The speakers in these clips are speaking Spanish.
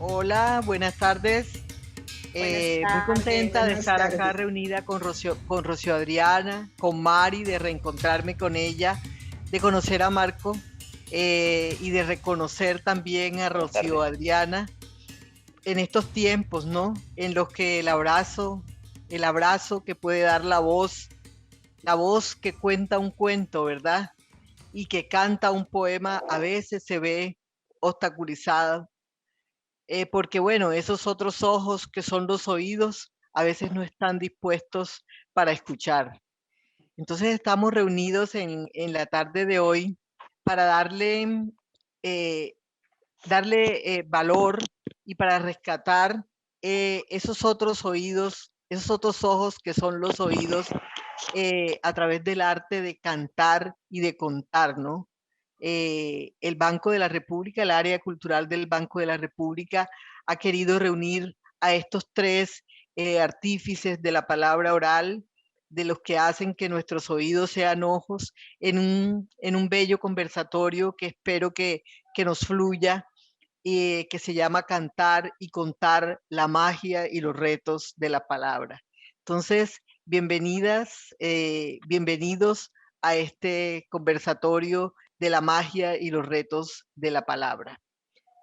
Hola, buenas tardes. Muy contenta de Buenas estar acá tardes. reunida con Rocío Adriana, con Mari, de reencontrarme con ella, de conocer a Marco y de reconocer también a Buenas Rocío tardes. Adriana en estos tiempos, ¿no? En los que el abrazo que puede dar la voz que cuenta un cuento, ¿verdad? Y que canta un poema, a veces se ve obstaculizada porque bueno, esos otros ojos que son los oídos a veces no están dispuestos para escuchar. Entonces estamos reunidos en la tarde de hoy para eh, darle valor y para rescatar esos otros oídos, esos otros ojos que son los oídos a través del arte de cantar y de contar, ¿no? El Banco de la República, el área cultural del Banco de la República, ha querido reunir a estos tres artífices de la palabra oral, de los que hacen que nuestros oídos sean ojos, en un bello conversatorio que espero que nos fluya, que se llama Cantar y Contar la magia y los retos de la palabra. Entonces, bienvenidas, bienvenidos a este conversatorio de la magia y los retos de la palabra.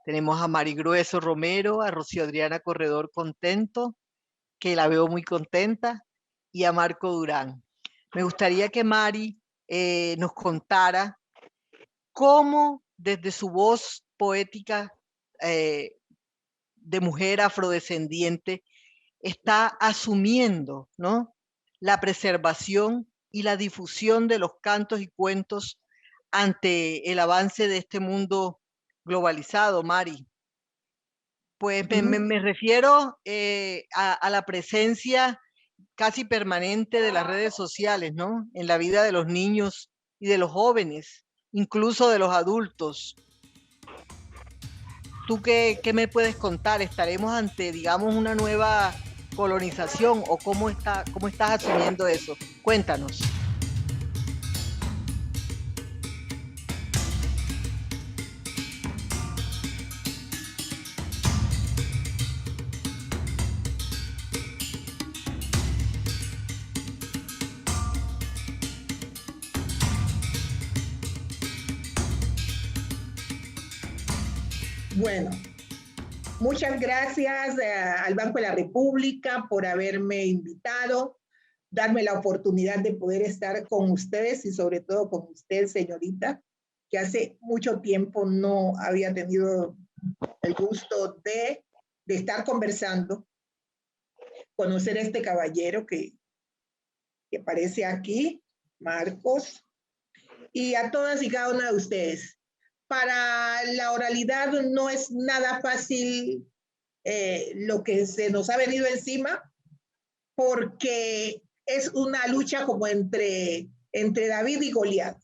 Tenemos a Mari Grueso Romero, a Rocío Adriana Corredor Contento, que la veo muy contenta, y a Marco Durán. Me gustaría que Mari nos contara cómo desde su voz poética eh, de mujer afrodescendiente está asumiendo, ¿no?, la preservación y la difusión de los cantos y cuentos ante el avance de este mundo globalizado, Mari. Pues Mm, me refiero a la presencia casi permanente de las redes sociales, ¿no?, en la vida de los niños y de los jóvenes, incluso de los adultos. ¿Tú qué me puedes contar? ¿Estaremos ante, digamos, una nueva colonización o cómo estás asumiendo eso? Cuéntanos. Bueno, muchas gracias al Banco de la República por haberme invitado, darme la oportunidad de poder estar con ustedes y sobre todo con usted, señorita, que hace mucho tiempo no había tenido el gusto de estar conversando, conocer a este caballero que aparece aquí, Marcos, y a todas y cada una de ustedes. Para la oralidad no es nada fácil lo que se nos ha venido encima, porque es una lucha como entre David y Goliat.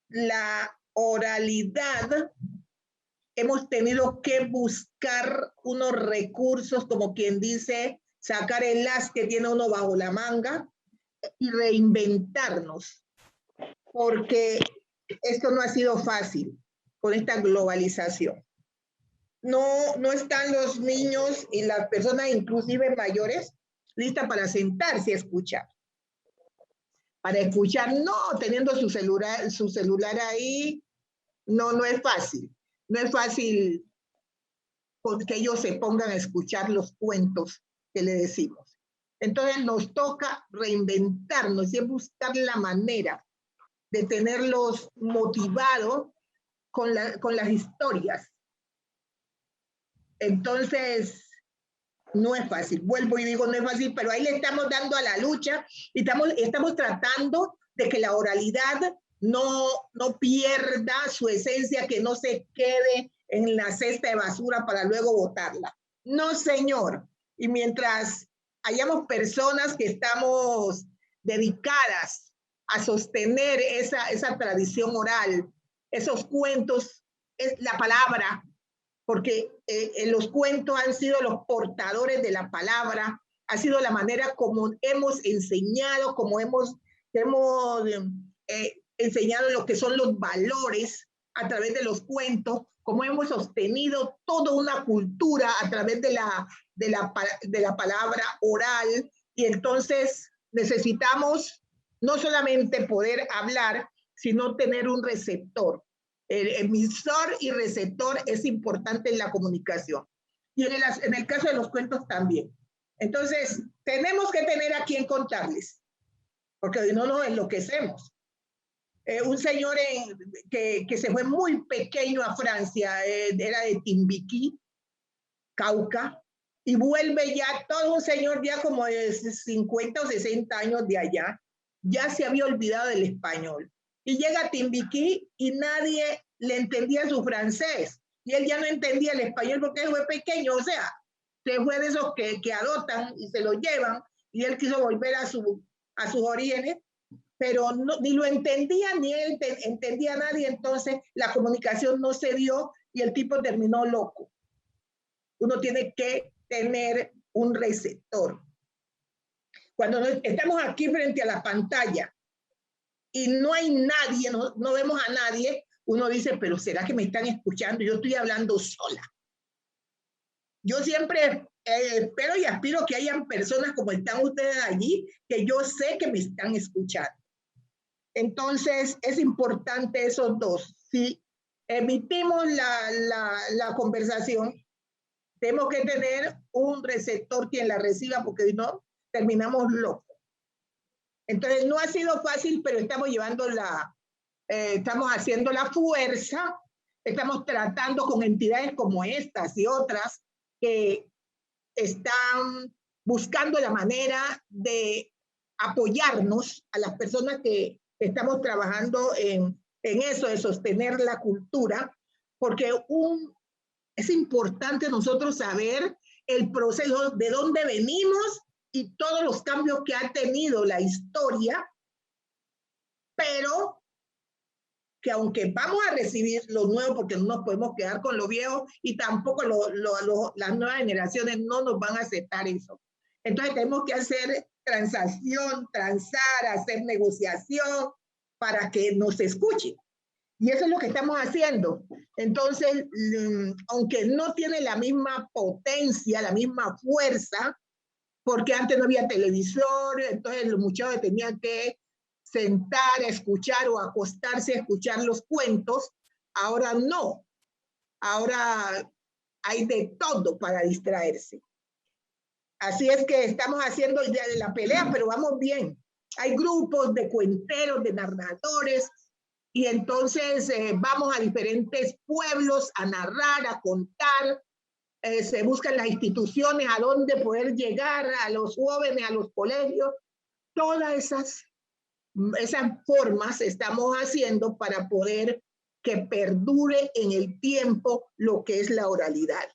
La oralidad, hemos tenido que buscar unos recursos, como quien dice, sacar el as que tiene uno bajo la manga y reinventarnos, porque esto no ha sido fácil con esta globalización. No están los niños y las personas inclusive mayores listas para sentarse a escuchar. Para escuchar, no, teniendo su celular ahí, no es fácil. No es fácil que ellos se pongan a escuchar los cuentos que le decimos. Entonces nos toca reinventarnos y buscar la manera de tenerlos motivados con las historias. Entonces, no es fácil, vuelvo y digo, no es fácil, pero ahí le estamos dando a la lucha y estamos tratando de que la oralidad no pierda su esencia, que no se quede en la cesta de basura para luego botarla. No, señor. Y mientras hayamos personas que estamos dedicadas a sostener esa tradición oral, esos cuentos, es la palabra, porque los cuentos han sido los portadores de la palabra, ha sido la manera como hemos enseñado, como hemos enseñado lo que son los valores a través de los cuentos, cómo hemos sostenido toda una cultura a través de la palabra oral, y entonces necesitamos no solamente poder hablar, sino tener un receptor. El emisor y receptor es importante en la comunicación. Y en el caso de los cuentos también. Entonces, tenemos que tener a quien contarles, porque hoy no nos enloquecemos. Un señor que se fue muy pequeño a Francia, era de Timbiquí, Cauca, y vuelve ya todo un señor ya como de 50 o 60 años de allá, ya se había olvidado del español. Y llega a Timbiquí y nadie le entendía su francés. Y él ya no entendía el español porque él fue pequeño, o sea, se fue de esos que adoptan y se lo llevan, y él quiso volver a sus orígenes, pero no, ni lo entendía ni él entendía a nadie, entonces la comunicación no se dio y el tipo terminó loco. Uno tiene que tener un receptor. Cuando estamos aquí frente a la pantalla y no hay nadie, no vemos a nadie, uno dice, pero ¿será que me están escuchando? Yo estoy hablando sola. Yo siempre espero y aspiro que hayan personas como están ustedes allí, que yo sé que me están escuchando. Entonces, es importante esos dos. Si emitimos la conversación, tenemos que tener un receptor quien la reciba, porque si no, terminamos locos. Entonces, no ha sido fácil, pero estamos estamos haciendo la fuerza, estamos tratando con entidades como estas y otras que están buscando la manera de apoyarnos a las personas que estamos trabajando en eso, de sostener la cultura, porque es importante nosotros saber el proceso, de dónde venimos y todos los cambios que ha tenido la historia, pero que aunque vamos a recibir lo nuevo, porque no nos podemos quedar con lo viejo, y tampoco las nuevas generaciones no nos van a aceptar eso. Entonces tenemos que hacer transacción, transar, hacer negociación para que nos escuchen. Y eso es lo que estamos haciendo. Entonces, aunque no tiene la misma potencia, la misma fuerza, porque antes no había televisor, entonces los muchachos tenían que sentar a escuchar o acostarse a escuchar los cuentos. Ahora no. Ahora hay de todo para distraerse. Así es que estamos haciendo la pelea, pero vamos bien. Hay grupos de cuenteros, de narradores, y entonces vamos a diferentes pueblos a narrar, a contar. Se buscan las instituciones a dónde poder llegar, a los jóvenes, a los colegios. Todas esas formas estamos haciendo para poder que perdure en el tiempo lo que es la oralidad.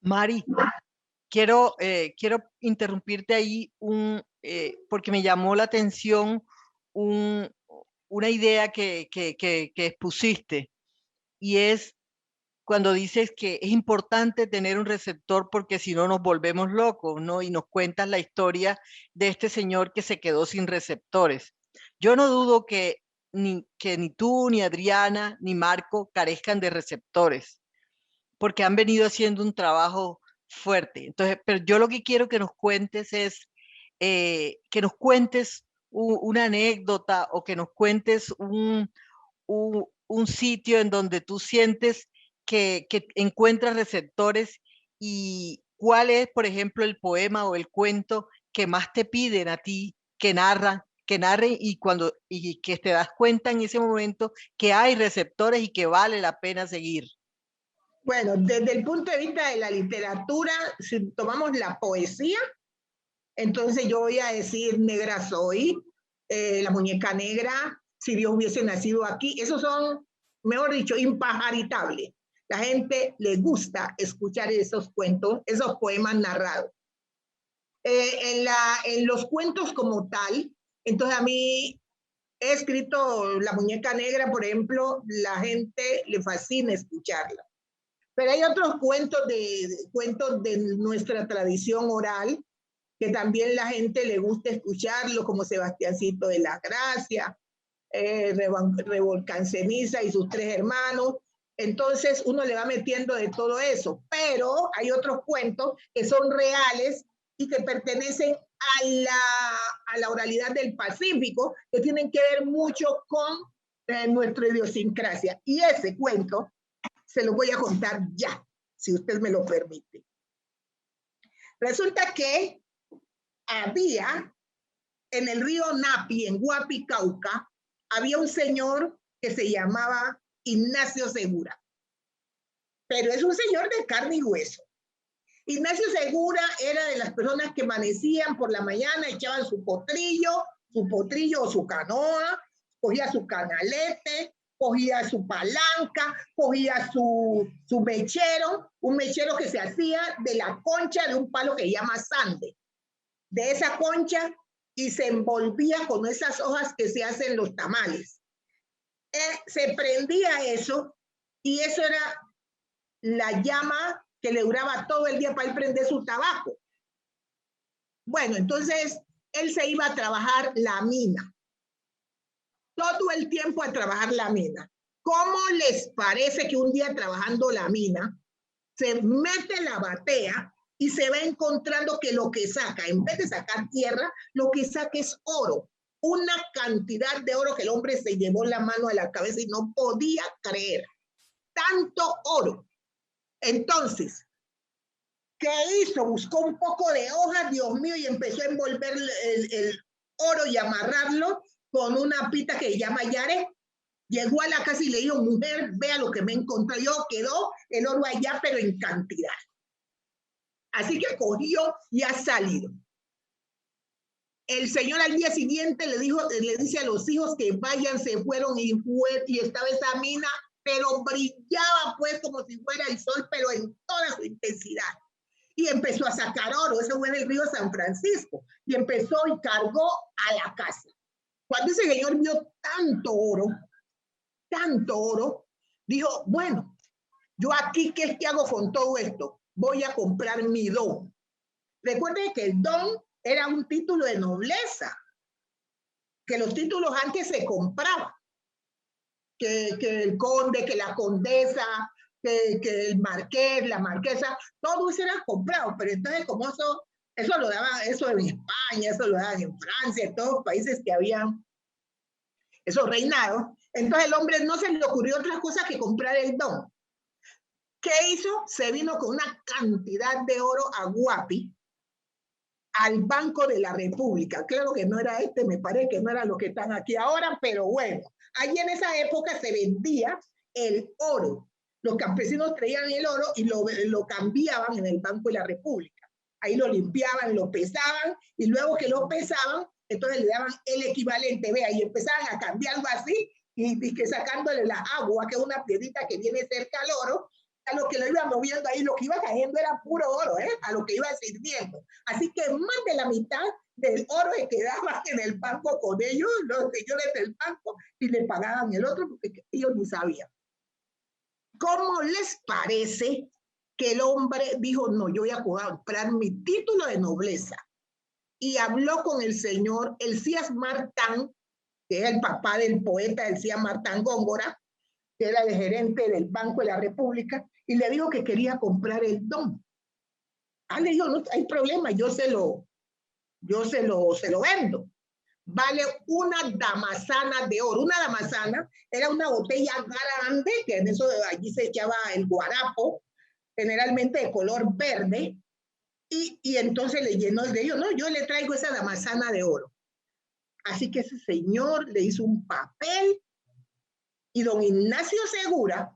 Mari, quiero interrumpirte ahí porque me llamó la atención una idea que expusiste, y es cuando dices que es importante tener un receptor porque si no nos volvemos locos, ¿no? Y nos cuentas la historia de este señor que se quedó sin receptores. Yo no dudo que ni tú, ni Adriana, ni Marco carezcan de receptores, porque han venido haciendo un trabajo fuerte. Entonces, pero yo lo que quiero que nos cuentes es que nos cuentes una anécdota, o que nos cuentes un sitio en donde tú sientes que encuentras receptores, y cuál es, por ejemplo, el poema o el cuento que más te piden a ti que narre, y que te das cuenta en ese momento que hay receptores y que vale la pena seguir. Bueno, desde el punto de vista de la literatura, si tomamos la poesía, entonces yo voy a decir Negra soy, La muñeca negra, Si Dios hubiese nacido aquí. Esos son, mejor dicho, impajaritables. La gente le gusta escuchar esos cuentos, esos poemas narrados. En los cuentos como tal, entonces a mí he escrito La muñeca negra, por ejemplo, la gente le fascina escucharla. Pero hay otros cuentos de nuestra tradición oral que también la gente le gusta escucharlo, como Sebastiancito de la Gracia. Revolcán Ceniza y sus 3 hermanos. Entonces uno le va metiendo de todo eso, pero hay otros cuentos que son reales y que pertenecen a la oralidad del Pacífico, que tienen que ver mucho con nuestra idiosincrasia. Y ese cuento se lo voy a contar ya, si usted me lo permite. Resulta que había en el río Napi, en Huapi, Cauca, había un señor que se llamaba Ignacio Segura, pero es un señor de carne y hueso. Ignacio Segura era de las personas que amanecían por la mañana, echaban su potrillo o su canoa, cogía su canalete, cogía su palanca, cogía su mechero, un mechero que se hacía de la concha de un palo que se llama sande. De esa concha, y se envolvía con esas hojas que se hacen los tamales. Se prendía eso, y eso era la llama que le duraba todo el día para él prender su tabaco. Bueno, entonces él se iba a trabajar la mina. Todo el tiempo a trabajar la mina. ¿Cómo les parece que un día trabajando la mina se mete la batea y se va encontrando que lo que saca, en vez de sacar tierra, lo que saca es oro? Una cantidad de oro que el hombre se llevó la mano a la cabeza y no podía creer. Tanto oro. Entonces, ¿qué hizo? Buscó un poco de hojas, Dios mío, y empezó a envolver el oro y amarrarlo con una pita que se llama yare. Llegó a la casa y le dijo, mujer, vea lo que me encontré. Yo quedó el oro allá, pero en cantidad. Así que cogió y ha salido. El señor al día siguiente le dice a los hijos que vayan, se fueron y estaba esa mina, pero brillaba pues como si fuera el sol, pero en toda su intensidad. Y empezó a sacar oro, eso fue en el río San Francisco, y empezó y cargó a la casa. Cuando ese señor vio tanto oro, dijo, bueno, yo aquí, ¿qué hago con todo esto? Voy a comprar mi don. Recuerden que el don era un título de nobleza, que los títulos antes se compraban, que el conde, que la condesa, que el marqués, la marquesa, todo eso era comprado, pero entonces como eso lo daban, eso en España, eso lo daban en Francia, en todos los países que habían esos reinados, entonces el hombre no se le ocurrió otra cosa que comprar el don. ¿Qué hizo? Se vino con una cantidad de oro a Huapi, al Banco de la República. Claro que no era me parece que no era lo que están aquí ahora, pero bueno, allí en esa época se vendía el oro. Los campesinos traían el oro y lo cambiaban en el Banco de la República. Ahí lo limpiaban, lo pesaban, y luego que lo pesaban, entonces le daban el equivalente, vea, y empezaban a cambiarlo así, y que sacándole la agua, que es una piedrita que viene cerca al oro, a lo que lo iba moviendo ahí, lo que iba cayendo era puro oro, a lo que iba sirviendo. Así que más de la mitad del oro que quedaba en el banco con ellos, los señores del banco, y le pagaban el otro porque ellos ni sabían. ¿Cómo les parece que el hombre dijo, no, yo voy a comprar mi título de nobleza? Y habló con el señor Elías Martán, que es el papá del poeta Elías Martán Góngora, que era el gerente del Banco de la República, y le dijo que quería comprar el don. Le dijo, no hay problema, yo se lo vendo. Vale una damasana de oro. Una damasana era una botella grande, que en eso allí se echaba el guarapo, generalmente de color verde, y entonces le llenó de ello, no, yo le traigo esa damasana de oro. Así que ese señor le hizo un papel, y don Ignacio Segura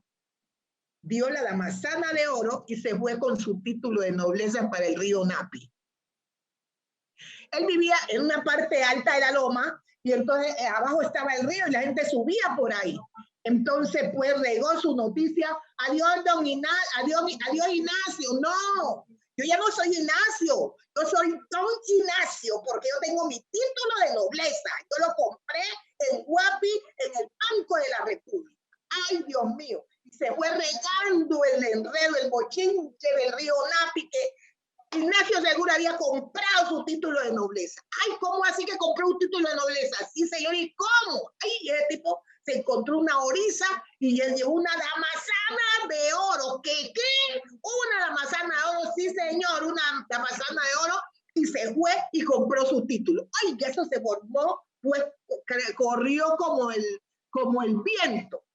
dio la damasana de oro y se fue con su título de nobleza para el río Napi. Él vivía en una parte alta de la loma, y entonces abajo estaba el río y la gente subía por ahí. Entonces pues regó su noticia, adiós don Ignacio, adiós Ignacio, no, yo ya no soy Ignacio, yo soy don Ignacio, porque yo tengo mi título de nobleza, yo lo compré en Huapi, en el Banco de la República. Ay, Dios mío, y se fue regando el enredo, el bochinche del río Napi, que Ignacio Segura había comprado su título de nobleza. Ay, ¿cómo así que compró un título de nobleza? Sí, señor, ¿y cómo? Ay, el tipo se encontró una oriza y le llevó una damazana de oro. ¿Qué? Una damazana de oro, sí, señor, una damazana de oro, y se fue y compró su título. Ay, que eso se formó, pues corrió como el viento.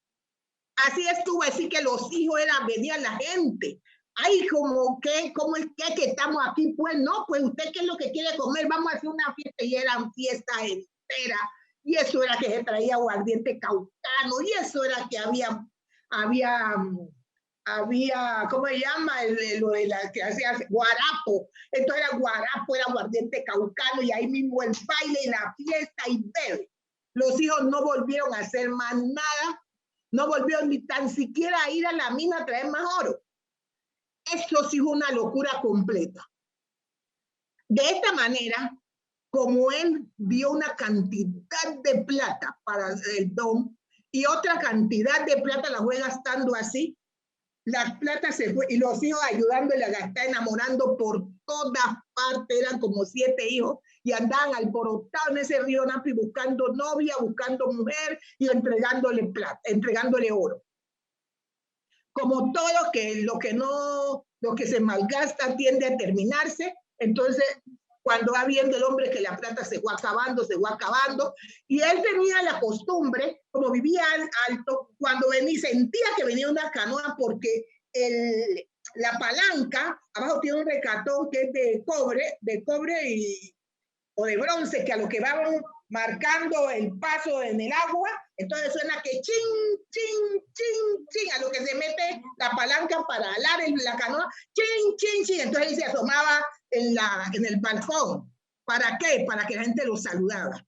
Así estuvo, así que los hijos venían la gente. Ay, ¿cómo es que estamos aquí? Pues no, pues usted qué es lo que quiere comer, vamos a hacer una fiesta, y eran fiestas enteras, y eso era que se traía aguardiente caucano, y eso era que había, ¿cómo se llama? Lo de la que hacía guarapo, entonces era guarapo, era aguardiente caucano, y ahí mismo el baile y la fiesta y bebe. Los hijos no volvieron a hacer más nada, no volvieron ni tan siquiera a ir a la mina a traer más oro. Esto sí fue una locura completa. De esta manera, como él dio una cantidad de plata para el don y otra cantidad de plata la fue gastando así, la plata se fue y los hijos ayudándole a gastar, enamorando por todas partes, eran como 7 hijos y andaban alborotados en ese río Napi buscando novia, buscando mujer y entregándole plata, entregándole oro. Como todo lo que se malgasta tiende a terminarse, entonces cuando va viendo el hombre que la plata se fue acabando, y él tenía la costumbre, como vivía alto, cuando venía, sentía que venía una canoa porque la palanca, abajo tiene un recatón que es de cobre o de bronce, que a lo que van marcando el paso en el agua, entonces suena que chin, chin, chin, chin, a lo que se mete la palanca para alar la canoa, chin, chin, chin, entonces él se asomaba en el balcón. ¿Para qué? Para que la gente lo saludaba.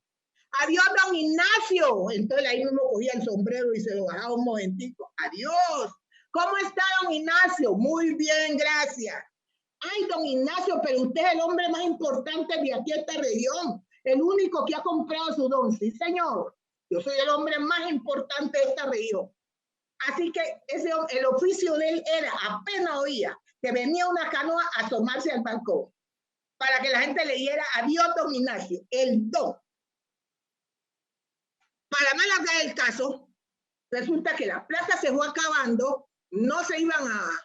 Adiós, don Ignacio. Entonces ahí mismo cogía el sombrero y se lo bajaba un momentico. Adiós. ¿Cómo está, don Ignacio? Muy bien, gracias. Ay, don Ignacio, pero usted es el hombre más importante de aquí a esta región, el único que ha comprado su don. Sí, señor, yo soy el hombre más importante de esta región. Así que el oficio de él era, apenas oía que venía una canoa a asomarse al balcón, para que la gente le diera adiós, don Ignacio, el don. Para no alargar el caso, resulta que la plata se fue acabando, no se iban a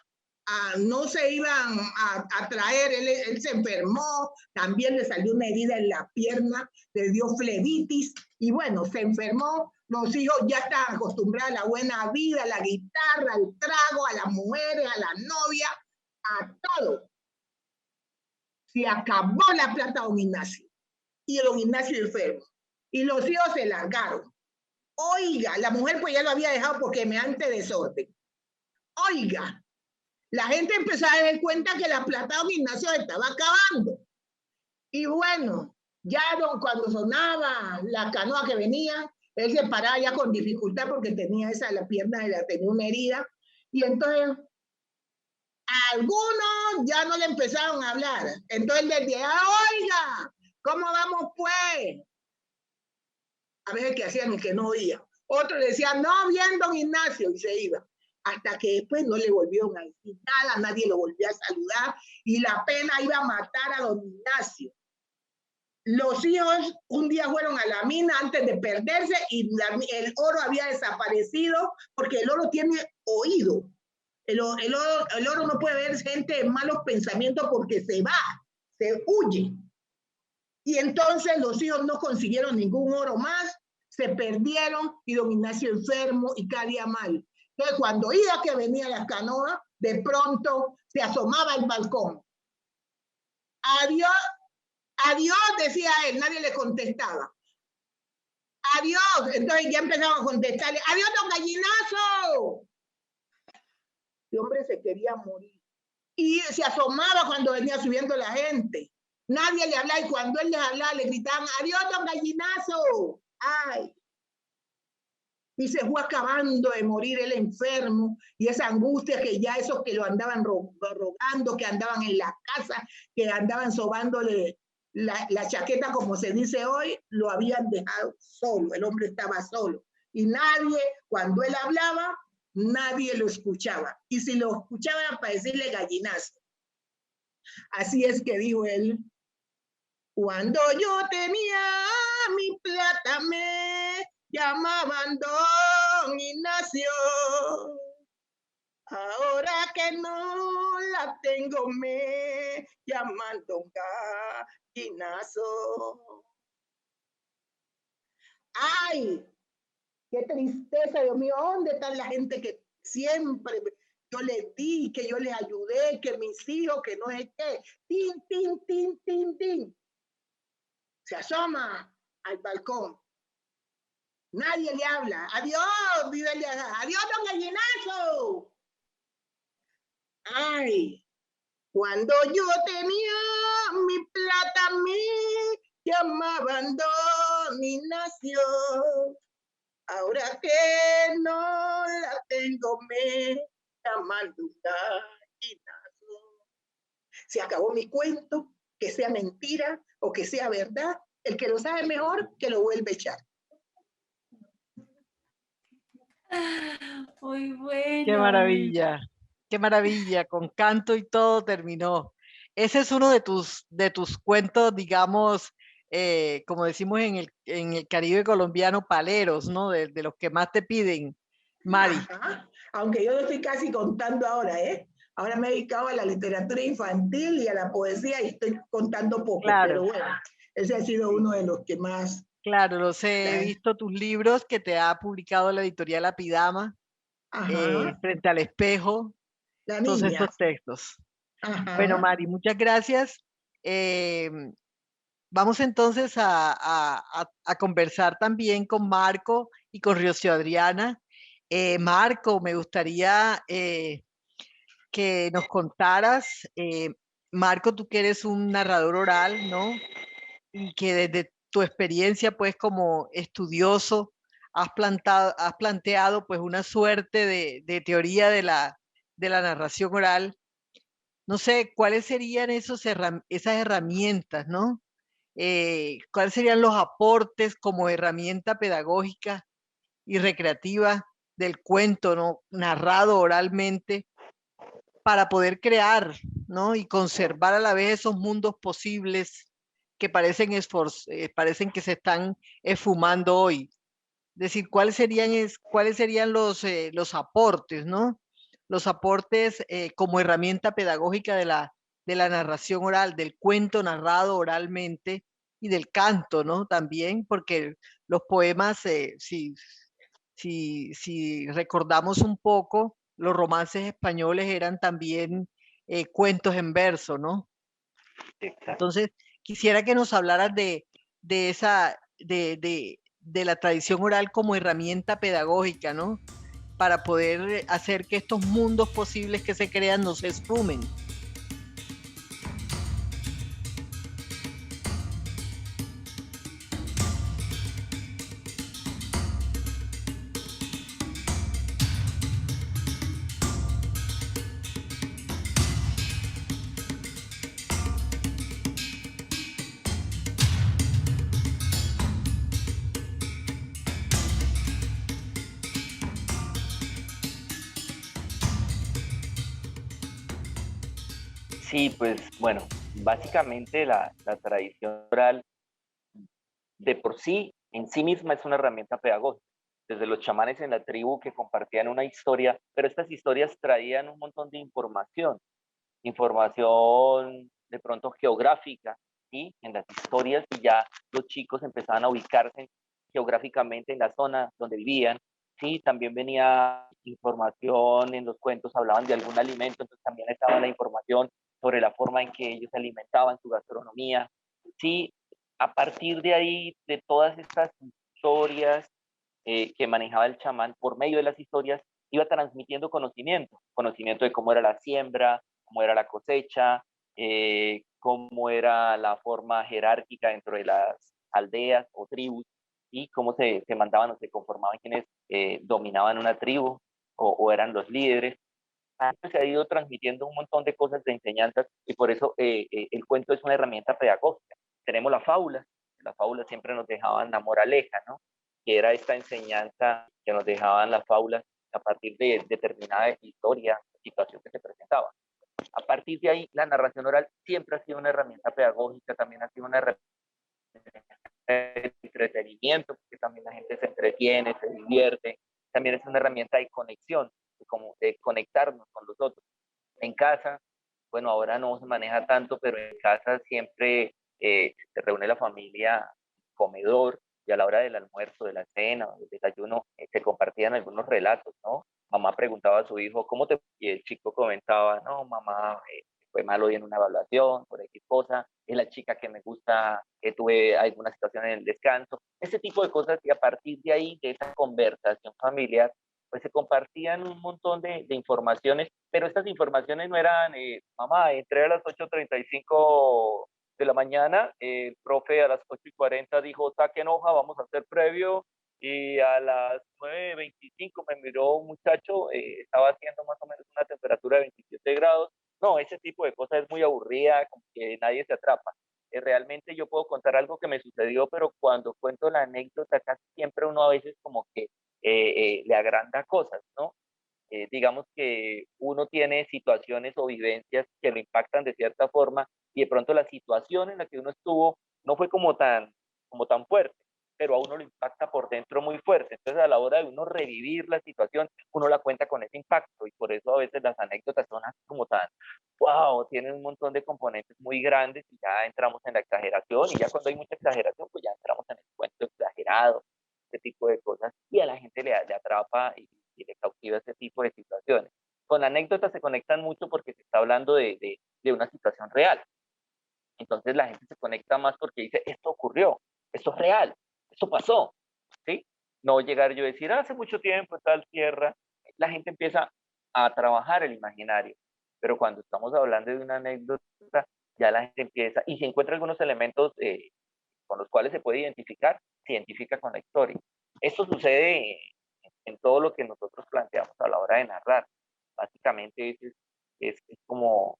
traer, él se enfermó, también le salió una herida en la pierna, le dio flebitis y bueno, se enfermó, los hijos ya estaban acostumbrados a la buena vida, a la guitarra, al trago, a las mujeres, a la novia, a todo. Se acabó la plata don Ignacio y don Ignacio enfermo y los hijos se largaron. Oiga, la mujer pues ya lo había dejado porque me ante desorden. Oiga, la gente empezó a dar cuenta que la plata de don Ignacio estaba acabando. Y bueno, ya cuando sonaba la canoa que venía, él se paraba ya con dificultad porque tenía la pierna, tenía una herida. Y entonces, algunos ya no le empezaron a hablar. Entonces él decía, oiga, ¿cómo vamos pues? A veces que hacían y que no oía. Otros decían, no, bien, don Ignacio, y se iba. Hasta que después no le volvieron a decir nada, nadie lo volvió a saludar y la pena iba a matar a don Ignacio. Los hijos un día fueron a la mina antes de perderse y el oro había desaparecido porque el oro tiene oído. El oro no puede ver gente de malos pensamientos porque se va, se huye. Y entonces los hijos no consiguieron ningún oro más, se perdieron y don Ignacio enfermo y cada día mal. Entonces cuando oía que venía la canoa, de pronto se asomaba al balcón. Adiós, adiós, decía él, nadie le contestaba. Adiós, entonces ya empezaban a contestarle, adiós, don Gallinazo. El hombre se quería morir. Y se asomaba cuando venía subiendo la gente. Nadie le hablaba y cuando él les hablaba le gritaban, adiós, don Gallinazo. Ay. Y se fue acabando de morir el enfermo y esa angustia que ya esos que lo andaban rogando, que andaban en la casa, que andaban sobándole la chaqueta, como se dice hoy, lo habían dejado solo, el hombre estaba solo. Y nadie, cuando él hablaba, nadie lo escuchaba. Y si lo escuchaba era para decirle gallinazo. Así es que dijo él, cuando yo tenía mi plata me llamaban Don Ignacio. Ahora que no la tengo me llaman Don Gallinazo. ¡Ay! ¡Qué tristeza, Dios mío! ¿Dónde está la gente que siempre yo les di, que yo les ayudé, que mis hijos, que no sé qué? ¡Tin, tin, tin, tin, tin! Se asoma al balcón. Nadie le habla. ¡Adiós! Vive el ¡adiós, Don Gallinazo! ¡Ay! Cuando yo tenía mi plata, me llamaban Don Ignacio. Ahora que no la tengo, me llaman Don Gallinazo. Se acabó mi cuento, que sea mentira o que sea verdad. El que lo sabe mejor, que lo vuelve a echar. Muy bueno. qué maravilla, con canto y todo terminó. Ese es uno de tus cuentos, digamos, como decimos en el Caribe colombiano, paleros, ¿no? De los que más te piden, Mari. Ajá. Aunque yo lo estoy casi contando ahora, ¿eh? Ahora me he dedicado a la literatura infantil y a la poesía y estoy contando poco, Claro. Pero bueno, ese ha sido uno de los que más... Claro, los he visto tus libros que te ha publicado la editorial Apidama, Frente al espejo, La todos niña. estos textos. Ajá. Bueno, Mari, muchas gracias. Vamos entonces a conversar también con Marco y con Rocío Adriana. Marco, me gustaría que nos contaras, Marco, tú que eres un narrador oral, ¿no? Y que desde tu experiencia, pues como estudioso, has planteado pues una suerte de teoría de la narración oral. No sé, ¿cuáles serían esas herramientas, ¿no? ¿Cuáles serían los aportes como herramienta pedagógica y recreativa del cuento, ¿no? Narrado oralmente para poder crear, ¿no? Y conservar a la vez esos mundos posibles que parecen que se están esfumando hoy. Es decir, cuáles serían los aportes, ¿no? Los aportes como herramienta pedagógica de la narración oral, del cuento narrado oralmente y del canto, ¿no? También, porque los poemas, si recordamos un poco, los romances españoles eran también cuentos en verso, ¿no? Exacto. Entonces, quisiera que nos hablaras de esa, de la tradición oral como herramienta pedagógica, ¿no? Para poder hacer que estos mundos posibles que se crean no se esfumen. Sí, pues bueno, básicamente la tradición oral de por sí, en sí misma es una herramienta pedagógica. Desde los chamanes en la tribu que compartían una historia, pero estas historias traían un montón de información de pronto geográfica, ¿sí? En las historias y ya los chicos empezaban a ubicarse geográficamente en la zona donde vivían, ¿sí? También venía información en los cuentos, hablaban de algún alimento, entonces también estaba la información sobre la forma en que ellos alimentaban su gastronomía, ¿sí? A partir de ahí, de todas estas historias que manejaba el chamán, por medio de las historias, iba transmitiendo conocimiento de cómo era la siembra, cómo era la cosecha, cómo era la forma jerárquica dentro de las aldeas o tribus y cómo se mandaban o se conformaban quienes dominaban una tribu o eran los líderes. Se ha ido transmitiendo un montón de cosas de enseñanzas y por eso el cuento es una herramienta pedagógica. Tenemos las fábulas siempre nos dejaban la moraleja, ¿no? Que era esta enseñanza que nos dejaban las fábulas a partir de determinada historia, situación que se presentaba. partir de ahí, la narración oral siempre ha sido una herramienta pedagógica, también ha sido una herramienta de entretenimiento, porque también la gente se entretiene, se divierte, también es una herramienta de conexión, como de conectarnos con los otros. En casa, bueno, ahora no se maneja tanto, pero en casa siempre se reúne la familia, comedor, y a la hora del almuerzo, de la cena, del desayuno, se compartían algunos relatos, ¿no? Mamá preguntaba a su hijo, ¿cómo te...? Y el chico comentaba, no, mamá, fue malo hoy en una evaluación, por X cosa, es la chica que me gusta, que tuve alguna situación en el descanso, ese tipo de cosas, y a partir de ahí, de esa conversación familiar, pues se compartían un montón de informaciones, pero estas informaciones no eran, mamá, entré a las 8:35 de la mañana, el profe a las 8:40 dijo, saquen hoja, vamos a hacer previo, y a las 9:25 me miró un muchacho, estaba haciendo más o menos una temperatura de 27 grados. No, ese tipo de cosas es muy aburrida, como que nadie se atrapa. Realmente yo puedo contar algo que me sucedió, pero cuando cuento la anécdota, casi siempre uno a veces como que le agranda cosas, ¿no? Digamos que uno tiene situaciones o vivencias que lo impactan de cierta forma y de pronto la situación en la que uno estuvo no fue como tan fuerte, pero a uno lo impacta por dentro muy fuerte. Entonces a la hora de uno revivir la situación, uno la cuenta con ese impacto y por eso a veces las anécdotas son así como tan, wow, tienen un montón de componentes muy grandes y ya entramos en la exageración y ya cuando hay mucha exageración, pues ya entramos en el cuento exagerado, este tipo de cosas y a la gente le atrapa y le cautiva ese tipo de situaciones. Con anécdotas se conectan mucho porque se está hablando de una situación real. Entonces la gente se conecta más porque dice, esto ocurrió, esto es real, esto pasó, ¿sí? No llegar yo a decir, hace mucho tiempo tal tierra, la gente empieza a trabajar el imaginario, pero cuando estamos hablando de una anécdota, ya la gente empieza, y si encuentra algunos elementos con los cuales se puede identificar, se identifica con la historia. Esto sucede en todo lo que nosotros planteamos a la hora de narrar. Básicamente es como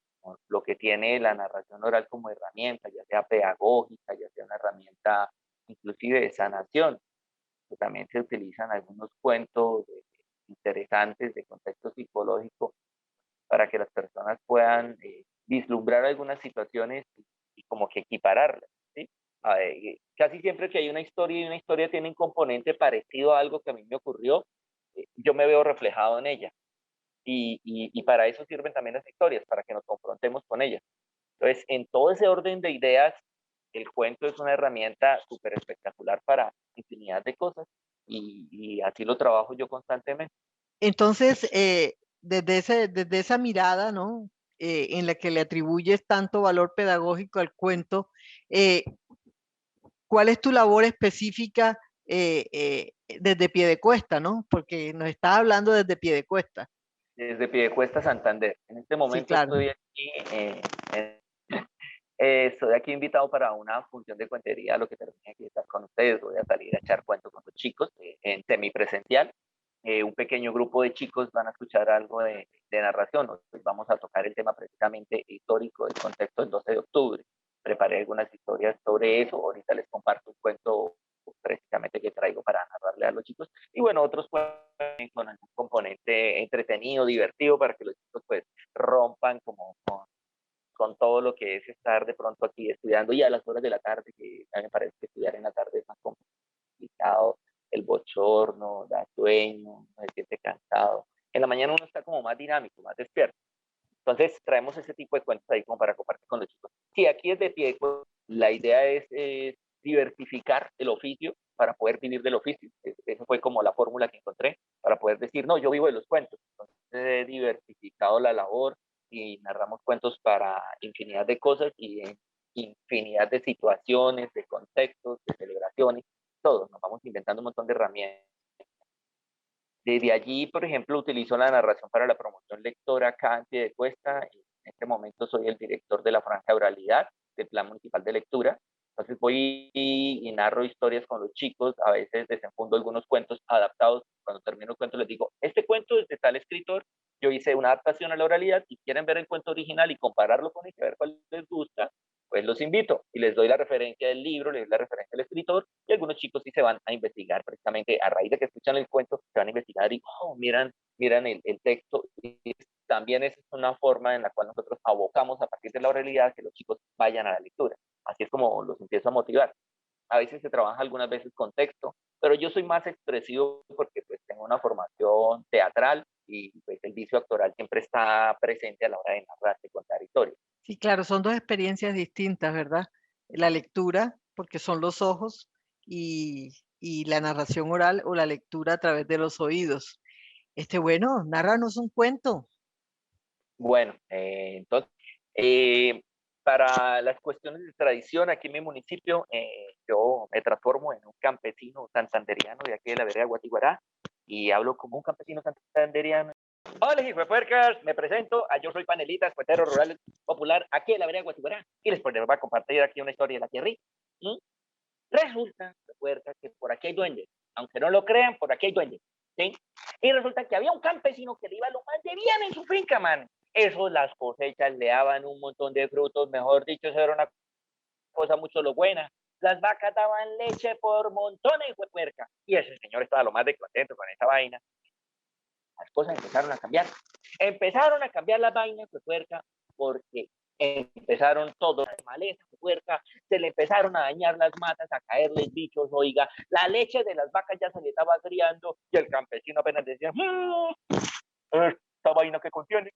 lo que tiene la narración oral como herramienta, ya sea pedagógica, ya sea una herramienta inclusive de sanación, que también se utilizan algunos cuentos interesantes de contexto psicológico para que las personas puedan vislumbrar algunas situaciones y como que equipararlas, ¿sí? Casi siempre que hay una historia y una historia tiene un componente parecido a algo que a mí me ocurrió, yo me veo reflejado en ella. Y para eso sirven también las historias, para que nos confrontemos con ellas. Entonces, en todo ese orden de ideas, el cuento es una herramienta súper espectacular para infinidad de cosas y así lo trabajo yo constantemente. Entonces, desde esa mirada, ¿no? En la que le atribuyes tanto valor pedagógico al cuento, eh, ¿cuál es tu labor específica desde Piedecuesta, ¿no? Porque nos estás hablando desde Piedecuesta. Desde Piedecuesta, Santander. En este Sí, momento claro. estoy aquí, estoy aquí invitado para una función de cuentería, lo que termine aquí de estar con ustedes. Voy a salir a echar cuentos con los chicos en semipresencial. Un pequeño grupo de chicos van a escuchar algo de narración. Hoy vamos a tocar el tema precisamente histórico del contexto del 12 de octubre. Preparé algunas historias sobre eso. Ahorita les comparto un cuento precisamente que traigo para narrarle a los chicos. Y bueno, otros cuentos con algún componente entretenido, divertido, para que los chicos pues rompan como con todo lo que es estar de pronto aquí estudiando y a las horas de la tarde, que a mí me parece que estudiar en la tarde es más complicado, el bochorno, da sueño, se siente cansado. En la mañana uno está como más dinámico, más despierto. Entonces traemos ese tipo de cuentos ahí como para compartir con los chicos. Sí, aquí es de pie, pues, la idea es diversificar el oficio para poder vivir del oficio. Esa fue como la fórmula que encontré para poder decir, no, yo vivo de los cuentos. Entonces he diversificado la labor y narramos cuentos para infinidad de cosas y en infinidad de situaciones, de contextos, de celebraciones, todos. Nos vamos inventando un montón de herramientas. Desde allí, por ejemplo, utilizo la narración para la promoción lectora acá en Piedecuesta. En este momento soy el director de la franja de oralidad del Plan Municipal de Lectura. Entonces voy y narro historias con los chicos, a veces desenfundo algunos cuentos adaptados. Cuando termino el cuento les digo, este cuento es de tal escritor, yo hice una adaptación a la oralidad y quieren ver el cuento original y compararlo con este, a ver cuál les gusta, pues los invito y les doy la referencia del libro, les doy la referencia del escritor y algunos chicos sí se van a investigar precisamente a raíz de que escuchan el cuento, se van a investigar y oh, miran el texto y también esa es una forma en la cual nosotros abocamos a partir de la oralidad que los chicos vayan a la lectura. Así es como los empiezo a motivar. A veces se trabaja algunas veces con texto, pero yo soy más expresivo porque pues tengo una formación teatral y pues el vicio actoral siempre está presente a la hora de narrar, de contar historias. Sí, claro, son 2 experiencias distintas, ¿verdad? La lectura, porque son los ojos, y la narración oral o la lectura a través de los oídos. Bueno, nárranos un cuento. Bueno, entonces, eh, para las cuestiones de tradición aquí en mi municipio, yo me transformo en un campesino santanderiano de aquí de la vereda Guatiguará y hablo como un campesino santanderiano. Hola, hijo de puercas, me presento, yo soy Panelita, cuentero rural popular aquí de la vereda Guatiguará y les voy a compartir aquí una historia de la tierrita. ¿Mm? Resulta, puercas, que por aquí hay duendes, aunque no lo crean, por aquí hay duendes, ¿sí? Y resulta que había un campesino que le iba lo más de bien en su finca, man. Eso, las cosechas le daban un montón de frutos, mejor dicho, eso era una cosa mucho lo buena. Las vacas daban leche por montones, de puerca. Y ese señor estaba lo más de contento con esa vaina. Las cosas empezaron a cambiar. Empezaron a cambiar las vainas, de puerca, porque empezaron todos las malezas, de puerca, se le empezaron a dañar las matas, a caerles bichos, oiga, la leche de las vacas ya se le estaba agriando y el campesino apenas decía, esta vaina que contiene,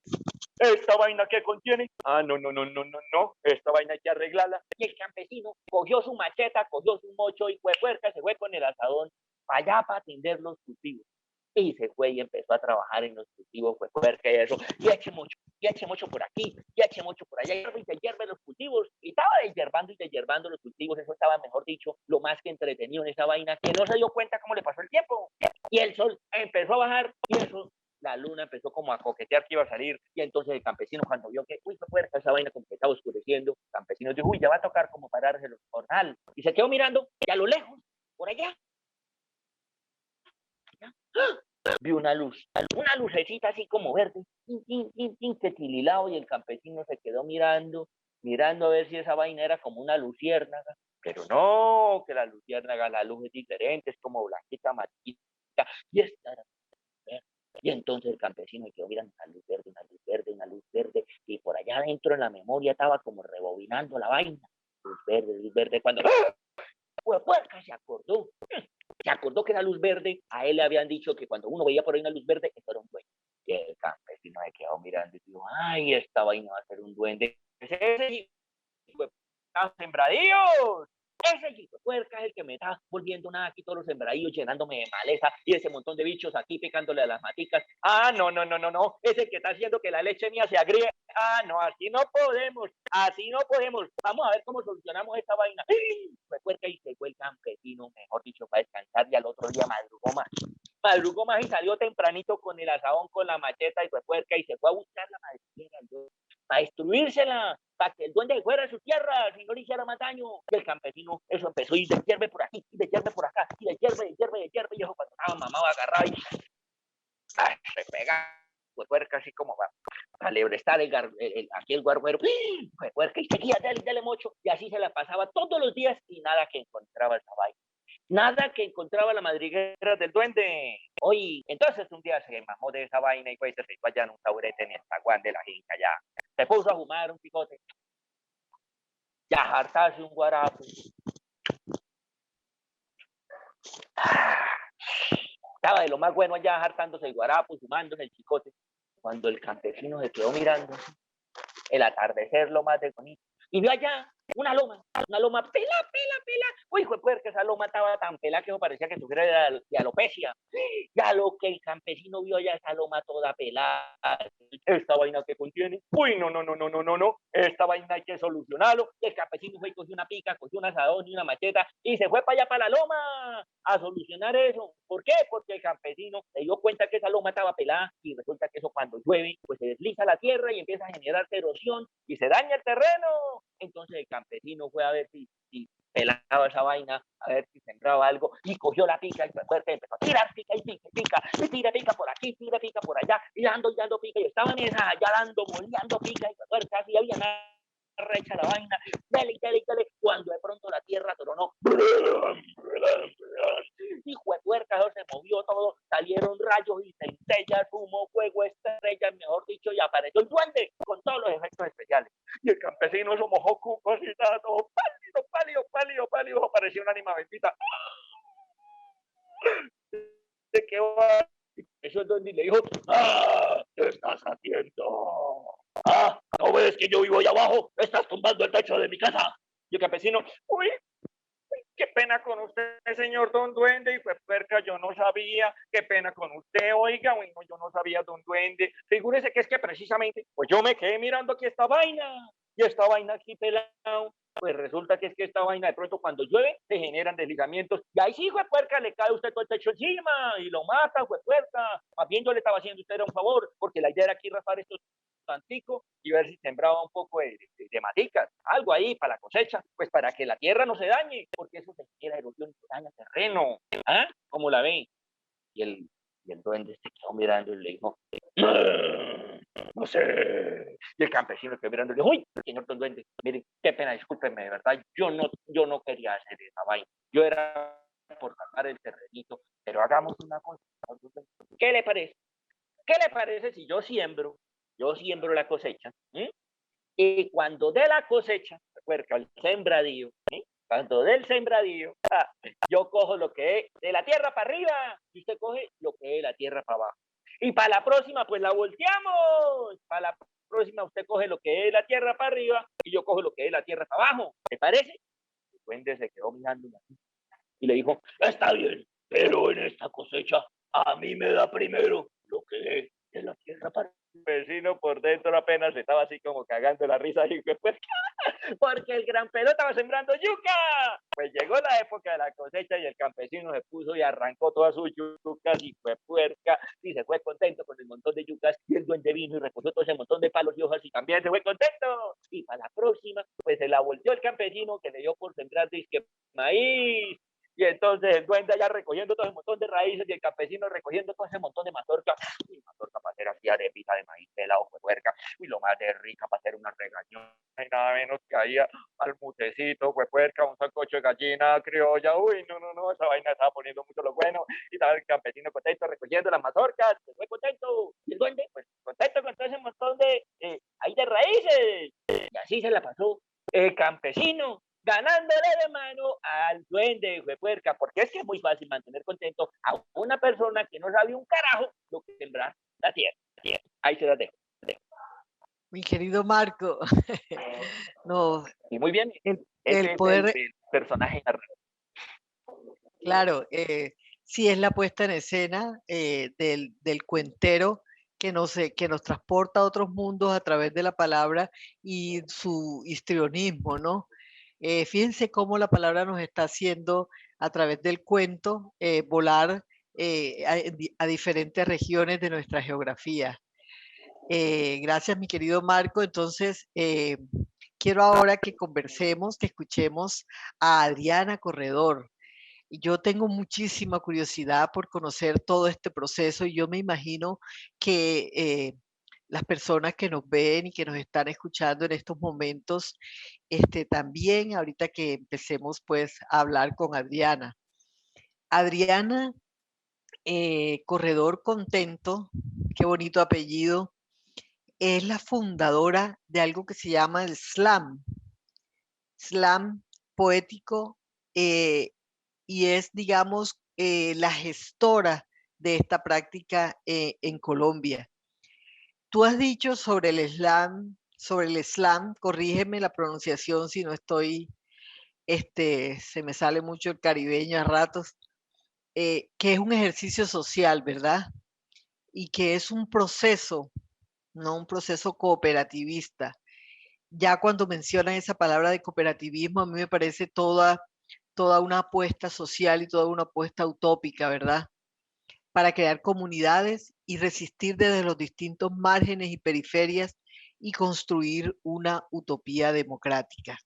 esta vaina que contiene, no, esta vaina hay que arreglarla. Y el campesino cogió su macheta, cogió su mocho y fue puerca, se fue con el asadón para allá para atender los cultivos. Y se fue y empezó a trabajar en los cultivos, fue puerca y eso, y eche mucho por aquí, y eche mucho por allá, y se hierve los cultivos, y estaba deshiervando los cultivos, eso estaba, mejor dicho, lo más que entretenido en esa vaina, que no se dio cuenta cómo le pasó el tiempo, y el sol empezó a bajar, y eso, la luna empezó como a coquetear que iba a salir, y entonces el campesino cuando vio que, uy, fue puerca, esa vaina como que estaba oscureciendo, el campesino dijo, uy, ya va a tocar como pararse el jornal, y se quedó mirando, y a lo lejos, por allá, vi una luz, una lucecita así como verde, que tililado, y el campesino se quedó mirando a ver si esa vaina era como una luciérnaga, pero no, que la luciérnaga, la luz es diferente, es como blanquita, amarillita, y esta era verde. Y entonces el campesino se quedó mirando una luz verde, una luz verde, una luz verde, y por allá adentro en la memoria estaba como rebobinando la vaina, luz verde, cuando pues puerca se acordó que la luz verde, a él le habían dicho que cuando uno veía por ahí una luz verde, eso era un duende. Y el campesino se quedó mirando y dijo, ay, esta vaina va a ser un duende. Ese sembradíos. Ese chico puerca es el que me está volviendo nada aquí todos los sembradillos llenándome de maleza y ese montón de bichos aquí picándole a las maticas. No. Ese que está haciendo que la leche mía se agríe. No, así no podemos. Vamos a ver cómo solucionamos esta vaina. Fue puerca y se fue el campesino, mejor dicho, para descansar y al otro día madrugó más y salió tempranito con el asadón, con la macheta y fue puerca y se fue a buscar la madriguera para destruírsela, para que el duende fuera de su tierra, si no le hiciera más daño. Y el campesino, eso empezó y de hierve por aquí, y de hierve por acá, y de hierve, y eso cuando estaba mamado agarrado y se pega, fue puerca así como va a lebrestar aquí el guarguero, fue puerca y seguía, dale mocho, y así se la pasaba todos los días y nada que encontraba esa vaina. Nada que encontraba la madriguera del duende. Oye, entonces un día se mamó de esa vaina y pues se sentó allá en un taburete en el zaguán de la finca ya. Se puso a fumar un picote. Ya hartarse un guarapo. Estaba de lo más bueno allá hartándose el guarapo, fumándose el chicote. Cuando el campesino se quedó mirando el atardecer, lo más de bonito. Y vio allá una loma pela. Uy, hijo de puerca, esa loma estaba tan pelada que me parecía que tuviera de alopecia. Ya lo que el campesino vio allá, esa loma toda pelada. Esta vaina que contiene, uy, no. Esta vaina hay que solucionarlo. Y el campesino fue y cogió una pica, cogió un asadón y una macheta y se fue para allá, para la loma, a solucionar eso. ¿Por qué? Porque el campesino se dio cuenta que esa loma estaba pelada y resulta que eso cuando llueve, pues se desliza la tierra y empieza a generar erosión y se daña el terreno. Entonces el campesino fue a ver si pelaba esa vaina, a ver si sembraba algo, y cogió la pica y empezó a tirar pica y tira pica por aquí, tira pica por allá, y dando pica, y estaban esas allá moleando pica, y casi había nada recha la vaina, dale, cuando de pronto la tierra tronó, hijo de puerca, se movió todo, salieron rayos y centellas, humo, fuego, estrellas, mejor dicho, y apareció el duende con todos los efectos especiales. Y el campesino se mojó cucos y estaba todo pálido, pálido, pálido, pálido. Apareció una ánima bendita. ¿De qué va? Eso es donde le dijo, ¿qué estás haciendo? ¿No ves que yo vivo ahí abajo? Estás tumbando el techo de mi casa. Y el campesino, uy, qué pena con usted, señor Don Duende, y fue perca, yo no sabía, qué pena con usted, oiga, bueno, yo no sabía, Don Duende, figúrese que es que precisamente, pues yo me quedé mirando aquí esta vaina, y esta vaina aquí pelado, pues resulta que es que esta vaina de pronto cuando llueve se generan deslizamientos, y ahí sí, fue puerca, le cae usted todo el techo encima, y lo mata, fue puerca, más bien yo le estaba haciendo a usted un favor, porque la idea era aquí raspar estos antico y ver si sembraba un poco de maticas, algo ahí para la cosecha, pues para que la tierra no se dañe, porque eso se genera erosión y daña terreno. ¿Cómo la ven? Y el duende se quedó mirando y le dijo, no sé. Y el campesino quedó mirando y le dijo, uy, señor Don Duende, mire, qué pena, discúlpeme, de verdad, yo no quería hacer esa vaina. Yo era por salvar el terrenito, pero hagamos una cosa. ¿Qué le parece? ¿Qué le parece si yo siembro la cosecha? Y cuando dé la cosecha, recuerda, el sembradío, cuando dé el sembradío, yo cojo lo que es de la tierra para arriba y usted coge lo que es de la tierra para abajo. Y para la próxima, pues la volteamos. Para la próxima, usted coge lo que es de la tierra para arriba y yo cojo lo que es de la tierra para abajo. ¿Te parece? El duende se quedó mirando y le dijo, está bien, pero en esta cosecha a mí me da primero lo que es de la tierra para el vecino por dentro apenas estaba así como cagando la risa y pues porque el gran pedo estaba sembrando yuca. Pues llegó la época de la cosecha y el campesino se puso y arrancó todas sus yucas y fue puerca y se fue contento con el montón de yucas y el duende vino y recogió todo ese montón de palos y hojas y también se fue contento. Y para la próxima, pues se la volteó el campesino que le dio por sembrar disque maíz. Y entonces el duende allá recogiendo todo ese montón de raíces y el campesino recogiendo todo ese montón de mazorca. Y mazorca para hacer así arepita de maíz pelado, fue puerca. Y lo más de rica para hacer una regañón. Y nada menos que ahí al mutecito, fue puerca, un sancocho de gallina criolla. Uy, no, esa vaina estaba poniendo mucho lo bueno. Y estaba el campesino contento recogiendo las mazorcas. Se fue contento. Y el duende, pues contento con todo ese montón de, ahí de raíces. Y así se la pasó el campesino, ganándole de mano al duende de puerca, porque es que es muy fácil mantener contento a una persona que no sabe un carajo lo que sembrar la tierra. Ahí se la dejo. Mi querido Marco, no, Y muy bien, ese el es poder, el personaje narrador. claro, sí es la puesta en escena del cuentero que nos transporta a otros mundos a través de la palabra y su histrionismo, ¿no? Fíjense cómo la palabra nos está haciendo a través del cuento volar a diferentes regiones de nuestra geografía. Gracias, mi querido Marco. Entonces, quiero ahora que conversemos, que escuchemos a Adriana Corredor. Yo tengo muchísima curiosidad por conocer todo este proceso y yo me imagino que las personas que nos ven y que nos están escuchando en estos momentos, también ahorita que empecemos pues a hablar con Adriana. Adriana Corredor Contento, qué bonito apellido, es la fundadora de algo que se llama el slam poético, y es, digamos, la gestora de esta práctica en Colombia. Tú has dicho sobre el slam, corrígeme la pronunciación si no estoy, se me sale mucho el caribeño a ratos, que es un ejercicio social, ¿verdad? Y que es un proceso, no un proceso cooperativista. Ya cuando mencionan esa palabra de cooperativismo, a mí me parece toda una apuesta social y toda una apuesta utópica, ¿verdad? Para crear comunidades y resistir desde los distintos márgenes y periferias y construir una utopía democrática.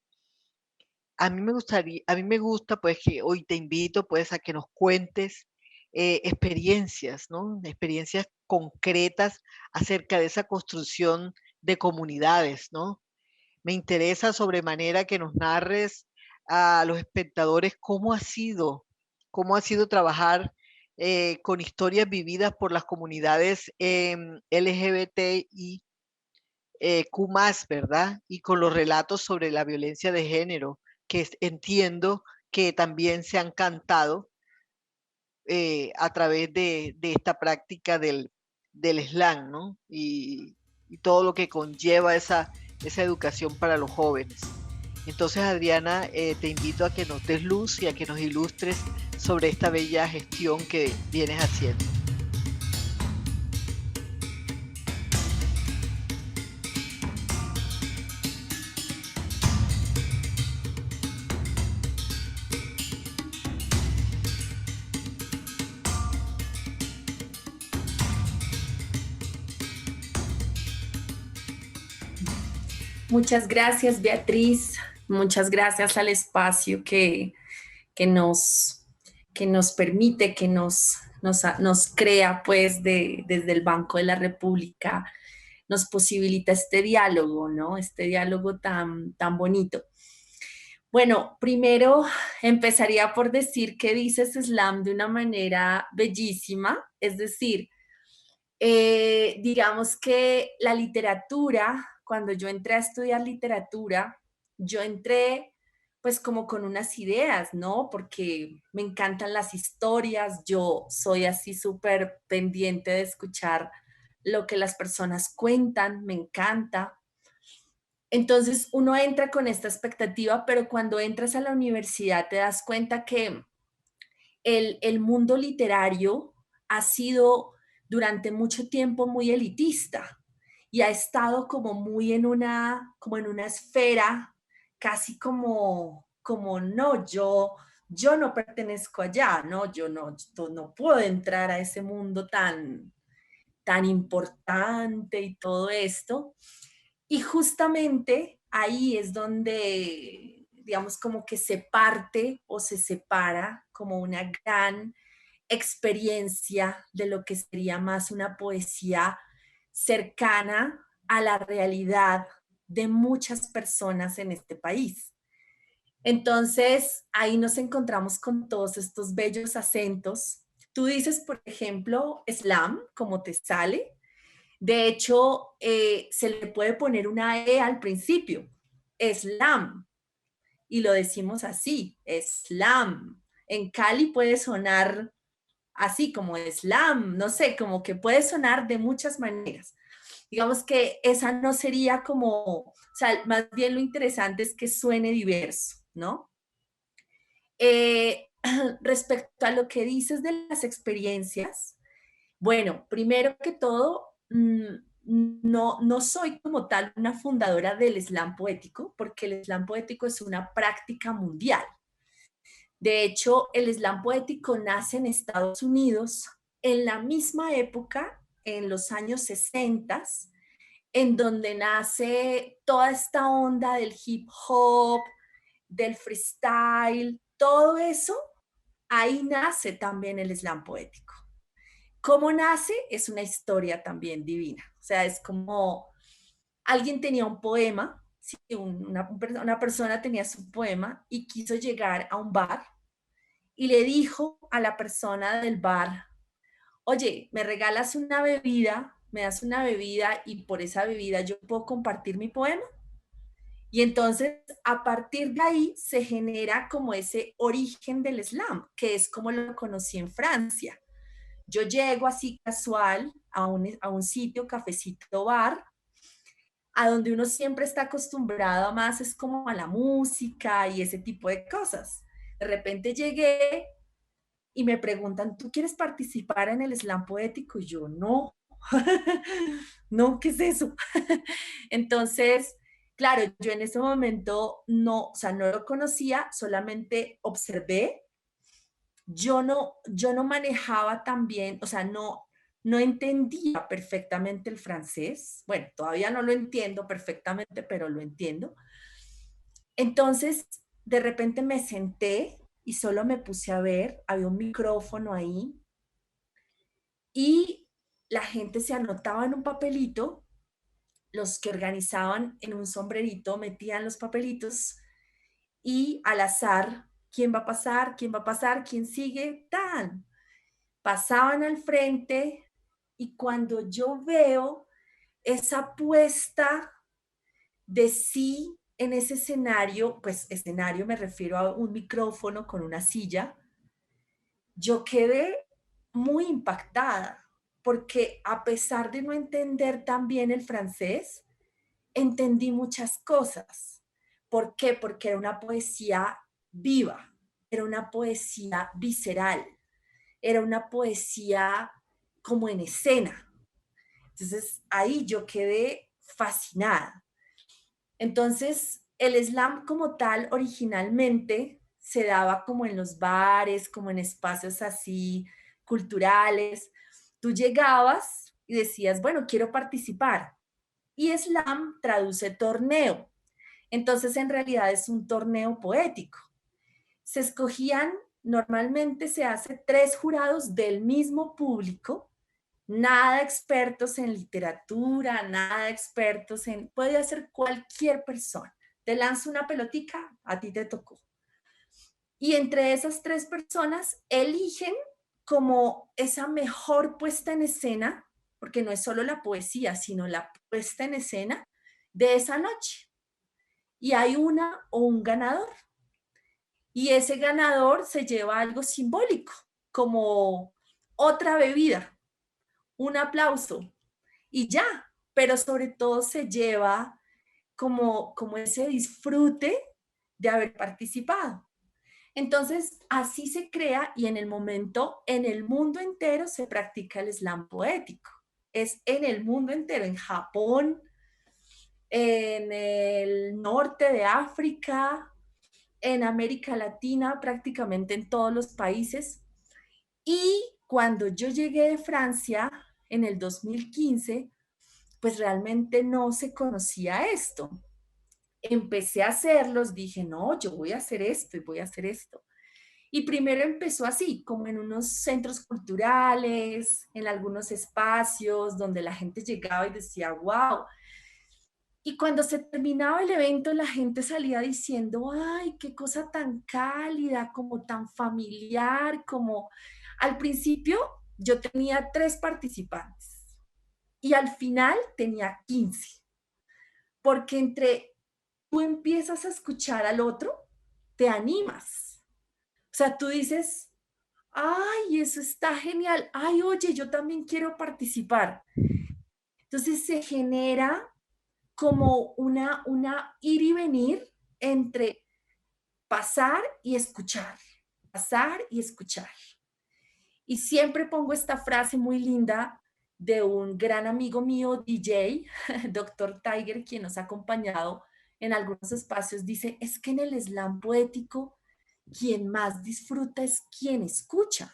A mí me gusta pues que hoy te invito pues a que nos cuentes experiencias, ¿no? Experiencias concretas acerca de esa construcción de comunidades, ¿no? Me interesa sobremanera que nos narres a los espectadores cómo ha sido trabajar con historias vividas por las comunidades LGBTI Q+, ¿verdad? Y con los relatos sobre la violencia de género, que entiendo que también se han cantado a través de esta práctica del slang, ¿no? Y todo lo que conlleva esa educación para los jóvenes. Entonces, Adriana, te invito a que nos des luz y a que nos ilustres sobre esta bella gestión que vienes haciendo. Muchas gracias, Beatriz. Muchas gracias al espacio que nos, que nos permite, que nos crea, pues, desde el Banco de la República, nos posibilita este diálogo, ¿no? Este diálogo tan bonito. Bueno, primero empezaría por decir que dices slam de una manera bellísima, es decir, digamos que la literatura, cuando yo entré a estudiar literatura, yo entré pues como con unas ideas, ¿no? Porque me encantan las historias, yo soy así súper pendiente de escuchar lo que las personas cuentan, me encanta. Entonces uno entra con esta expectativa, pero cuando entras a la universidad te das cuenta que el mundo literario ha sido durante mucho tiempo muy elitista y ha estado como muy como en una esfera casi como no, yo no pertenezco allá, ¿no? Yo no puedo entrar a ese mundo tan importante y todo esto. Y justamente ahí es donde, digamos, como que se parte o se separa como una gran experiencia de lo que sería más una poesía cercana a la realidad de muchas personas en este país. Entonces, ahí nos encontramos con todos estos bellos acentos. Tú dices, por ejemplo, slam, como te sale. De hecho, se le puede poner una E al principio, slam, y lo decimos así, slam. En Cali puede sonar así como slam, no sé, como que puede sonar de muchas maneras. Digamos que esa no sería como, o sea, más bien lo interesante es que suene diverso, ¿no? Eh, respecto a lo que dices de las experiencias, bueno, primero que todo, no soy como tal una fundadora del slam poético, porque el slam poético es una práctica mundial. De hecho, el slam poético nace en Estados Unidos en la misma época, en los años 60, en donde nace toda esta onda del hip hop, del freestyle, todo eso, ahí nace también el slam poético. ¿Cómo nace? Es una historia también divina. O sea, es como alguien tenía un poema, ¿sí? Una persona tenía su poema y quiso llegar a un bar y le dijo a la persona del bar, oye, me regalas una bebida, me das una bebida y por esa bebida yo puedo compartir mi poema. Y entonces, a partir de ahí se genera como ese origen del slam, que es como lo conocí en Francia. Yo llego así casual a un sitio, cafecito bar, a donde uno siempre está acostumbrado a más, es como a la música y ese tipo de cosas. De repente llegué y me preguntan, ¿tú quieres participar en el slam poético? Y yo, no, no, ¿qué es eso? Entonces, claro, yo en ese momento no, o sea, no lo conocía, solamente observé. Yo no manejaba tan bien, o sea, no entendía perfectamente el francés. Bueno, todavía no lo entiendo perfectamente, pero lo entiendo. Entonces, de repente me senté y solo me puse a ver, había un micrófono ahí y la gente se anotaba en un papelito, los que organizaban en un sombrerito metían los papelitos y al azar, ¿quién va a pasar? ¿Quién va a pasar? ¿Quién sigue? Tan. Pasaban al frente y cuando yo veo esa puesta de sí en ese escenario, pues escenario me refiero a un micrófono con una silla, yo quedé muy impactada porque a pesar de no entender tan bien el francés, entendí muchas cosas. ¿Por qué? Porque era una poesía viva, era una poesía visceral, era una poesía como en escena. Entonces ahí yo quedé fascinada. Entonces el slam como tal originalmente se daba como en los bares, como en espacios así culturales. Tú llegabas y decías, bueno, quiero participar. Y slam traduce torneo. Entonces en realidad es un torneo poético. Se escogían, normalmente se hace 3 jurados del mismo público, nada expertos en literatura, nada expertos en, puede hacer cualquier persona. Te lanzo una pelotica, a ti te tocó. Y entre esas 3 personas eligen como esa mejor puesta en escena, porque no es solo la poesía, sino la puesta en escena de esa noche. Y hay una o un ganador. Y ese ganador se lleva algo simbólico, como otra bebida, un aplauso y ya, pero sobre todo se lleva como ese disfrute de haber participado. Entonces, así se crea y en el momento, en el mundo entero se practica el slam poético. Es en el mundo entero, en Japón, en el norte de África, en América Latina, prácticamente en todos los países. Y cuando yo llegué de Francia en el 2015, pues realmente no se conocía esto. Empecé a hacerlos, dije, no, yo voy a hacer esto y voy a hacer esto. Y primero empezó así, como en unos centros culturales, en algunos espacios donde la gente llegaba y decía, wow. Y cuando se terminaba el evento, la gente salía diciendo, ay, qué cosa tan cálida, como tan familiar, como al principio yo tenía 3 participantes y al final tenía 15, porque entre tú empiezas a escuchar al otro, te animas. O sea, tú dices, ay, eso está genial, ay, oye, yo también quiero participar. Entonces se genera como una ir y venir entre pasar y escuchar, pasar y escuchar. Y siempre pongo esta frase muy linda de un gran amigo mío, DJ, Dr. Tiger, quien nos ha acompañado en algunos espacios, dice, es que en el slam poético, quien más disfruta es quien escucha.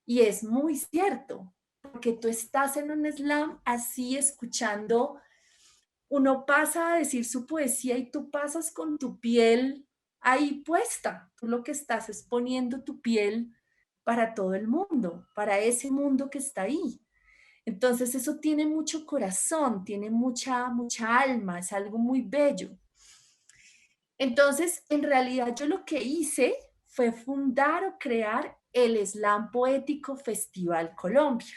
Y es muy cierto, porque tú estás en un slam así escuchando, uno pasa a decir su poesía y tú pasas con tu piel ahí puesta. Tú lo que estás es poniendo tu piel para todo el mundo, para ese mundo que está ahí. Entonces eso tiene mucho corazón, tiene mucha alma, es algo muy bello. Entonces, en realidad yo lo que hice fue fundar o crear el Slam Poético Festival Colombia.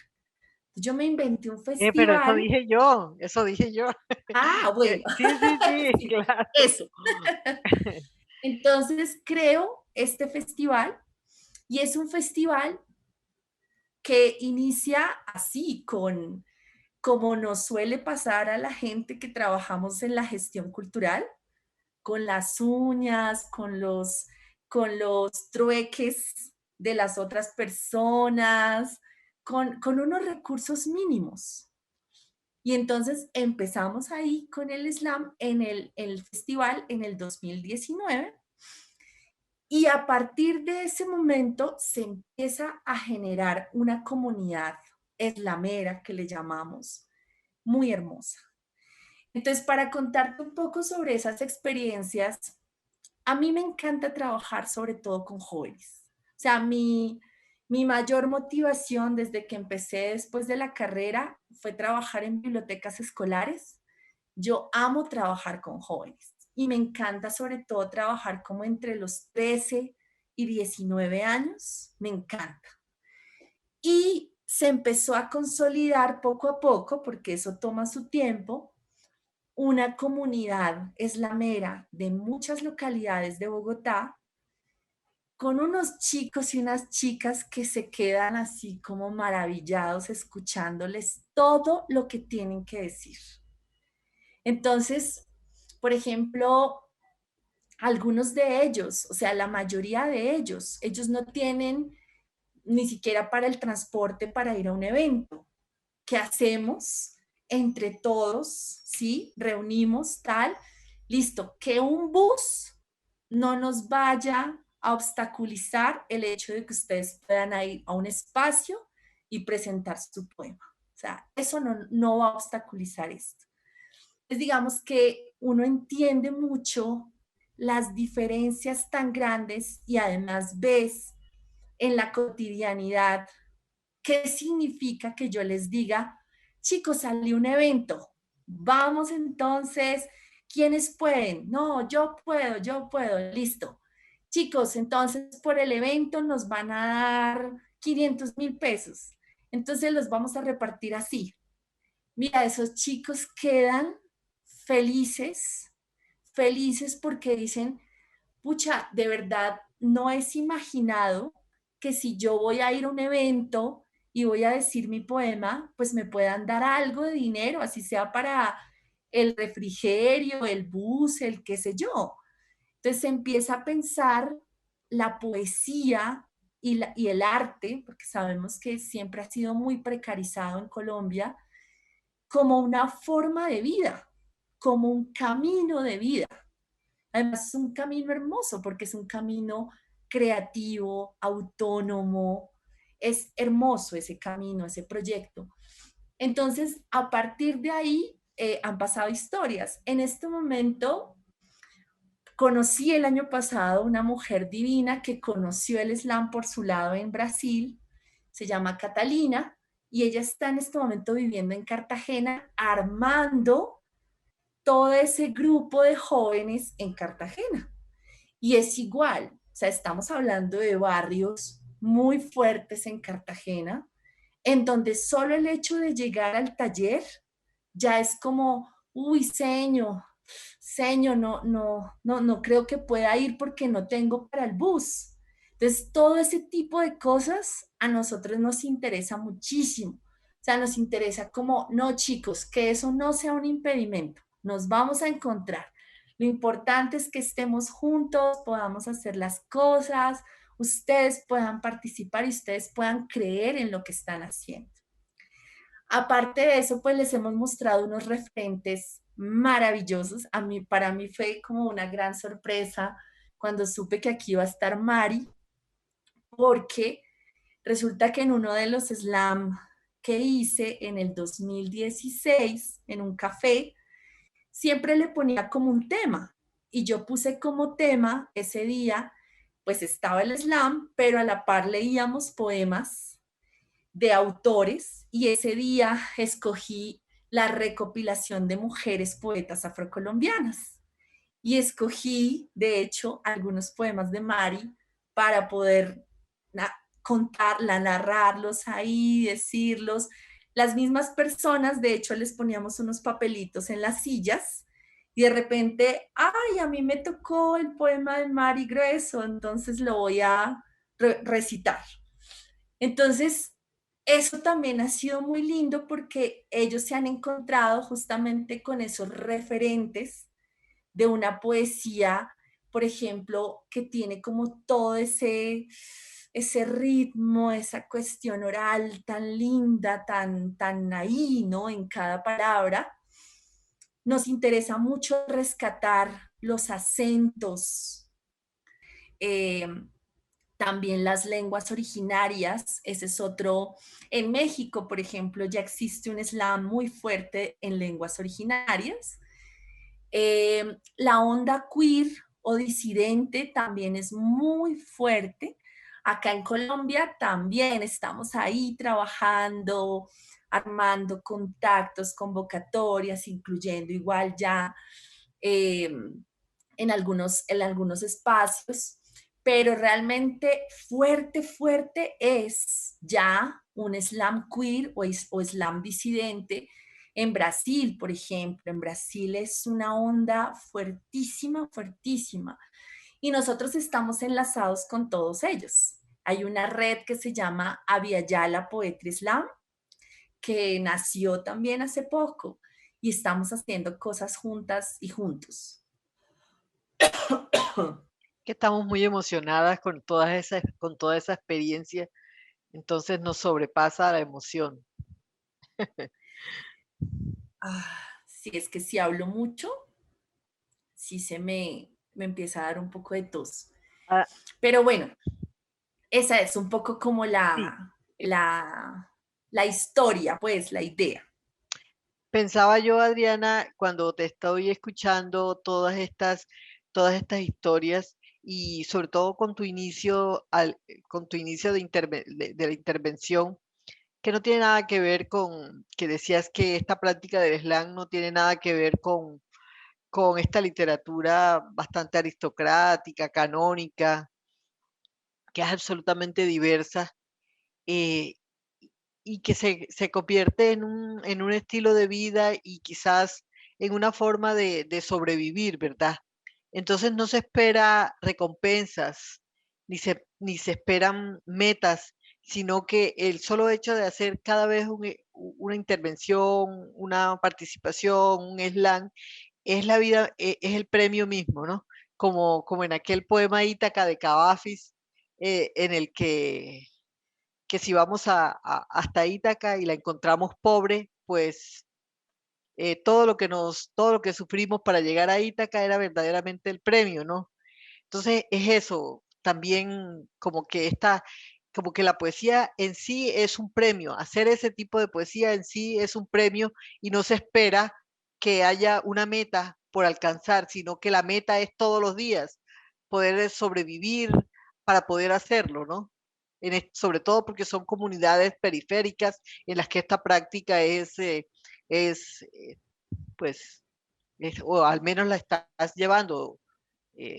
Yo me inventé un Pero eso festival. dije yo, eso dije yo. Ah, bueno, Sí, sí, sí, sí, claro. eso. Entonces creo este festival y es un festival que inicia así, con como nos suele pasar a la gente que trabajamos en la gestión cultural, con las uñas, con los trueques de las otras personas, con unos recursos mínimos. Y entonces empezamos ahí con el slam en el festival en el 2019 y a partir de ese momento se empieza a generar una comunidad slamera que le llamamos muy hermosa. Entonces, para contarte un poco sobre esas experiencias, a mí me encanta trabajar sobre todo con jóvenes. O sea, mi mayor motivación desde que empecé después de la carrera fue trabajar en bibliotecas escolares. Yo amo trabajar con jóvenes y me encanta sobre todo trabajar como entre los 13 y 19 años. Me encanta. Y se empezó a consolidar poco a poco, porque eso toma su tiempo, una comunidad eslamera de muchas localidades de Bogotá, con unos chicos y unas chicas que se quedan así como maravillados escuchándoles todo lo que tienen que decir. Entonces, por ejemplo, algunos de ellos, o sea, la mayoría de ellos no tienen ni siquiera para el transporte para ir a un evento. ¿Qué hacemos? Entre todos, ¿sí? Reunimos tal, listo, que un bus no nos vaya a obstaculizar el hecho de que ustedes puedan ir a un espacio y presentar su poema. O sea, eso no va a obstaculizar esto. Entonces, digamos que uno entiende mucho las diferencias tan grandes y además ves en la cotidianidad qué significa que yo les diga, chicos, salió un evento, vamos entonces, ¿quiénes pueden? No, yo puedo, listo. Chicos, entonces por el evento nos van a dar 500,000 pesos. Entonces los vamos a repartir así. Mira, esos chicos quedan felices, felices porque dicen, pucha, de verdad, no es imaginado que si yo voy a ir a un evento y voy a decir mi poema, pues me puedan dar algo de dinero, así sea para el refrigerio, el bus, el qué sé yo. Entonces se empieza a pensar la poesía y el arte, porque sabemos que siempre ha sido muy precarizado en Colombia, como una forma de vida, como un camino de vida. Además es un camino hermoso porque es un camino creativo, autónomo. Es hermoso ese camino, ese proyecto. Entonces, a partir de ahí han pasado historias. En este momento, conocí el año pasado una mujer divina que conoció el slam por su lado en Brasil. Se llama Catalina y ella está en este momento viviendo en Cartagena armando todo ese grupo de jóvenes en Cartagena. Y es igual, o sea, estamos hablando de barrios muy fuertes en Cartagena, en donde solo el hecho de llegar al taller ya es como, uy, señor, no creo que pueda ir porque no tengo para el bus. Entonces, todo ese tipo de cosas a nosotros nos interesa muchísimo. O sea, nos interesa como, no, chicos, que eso no sea un impedimento. Nos vamos a encontrar. Lo importante es que estemos juntos, podamos hacer las cosas, ustedes puedan participar y ustedes puedan creer en lo que están haciendo. Aparte de eso, pues les hemos mostrado unos referentes maravillosos. Para mí fue como una gran sorpresa cuando supe que aquí iba a estar Mari, porque resulta que en uno de los slam que hice en el 2016, en un café, siempre le ponía como un tema. Y yo puse como tema ese día, pues estaba el slam, pero a la par leíamos poemas de autores y ese día escogí la recopilación de mujeres poetas afrocolombianas y escogí, de hecho, algunos poemas de Mari para poder contarla, narrarlos ahí, decirlos. Las mismas personas, de hecho, les poníamos unos papelitos en las sillas y de repente, ay, a mí me tocó el poema de Mari Grueso, entonces lo voy a recitar. Entonces, eso también ha sido muy lindo porque ellos se han encontrado justamente con esos referentes de una poesía, por ejemplo, que tiene como todo ese ritmo, esa cuestión oral tan linda, tan ahí, ¿no? En cada palabra. Nos interesa mucho rescatar los acentos, eh, también las lenguas originarias, ese es otro. En México, por ejemplo, ya existe un slam muy fuerte en lenguas originarias. La onda queer o disidente también es muy fuerte. Acá en Colombia también estamos ahí trabajando, armando contactos, convocatorias, incluyendo igual ya en algunos espacios. pero realmente fuerte, fuerte es ya un slam queer o slam disidente en Brasil, por ejemplo. En Brasil es una onda fuertísima, fuertísima. Y nosotros estamos enlazados con todos ellos. Hay una red que se llama Aviala Poetry Slam, que nació también hace poco y estamos haciendo cosas juntas y juntos. Que estamos muy emocionadas con toda esa experiencia, entonces nos sobrepasa la emoción. Sí, es que si hablo mucho, sí me empieza a dar un poco de tos. Ah, Pero bueno, esa es un poco como sí. la historia, pues, la idea. Pensaba yo, Adriana, cuando te estoy escuchando todas estas historias y sobre todo con tu inicio, con tu inicio de la intervención, que no tiene nada que ver con, que decías que esta práctica del slam no tiene nada que ver con esta literatura bastante aristocrática, canónica, que es absolutamente diversa, eh, y que se convierte en un estilo de vida y quizás en una forma de sobrevivir, ¿verdad? Entonces no se espera recompensas, ni se esperan metas, sino que el solo hecho de hacer cada vez una intervención, una participación, un slam, es la vida, es el premio mismo, ¿no? Como en aquel poema Ítaca de Cavafis, en el que si vamos hasta Ítaca y la encontramos pobre, pues todo lo que sufrimos para llegar a Ítaca era verdaderamente el premio, ¿no? Entonces es eso, también como que la poesía en sí es un premio, hacer ese tipo de poesía en sí es un premio y no se espera que haya una meta por alcanzar, sino que la meta es todos los días poder sobrevivir para poder hacerlo, ¿no? Sobre todo porque son comunidades periféricas en las que esta práctica es pues, o al menos la estás llevando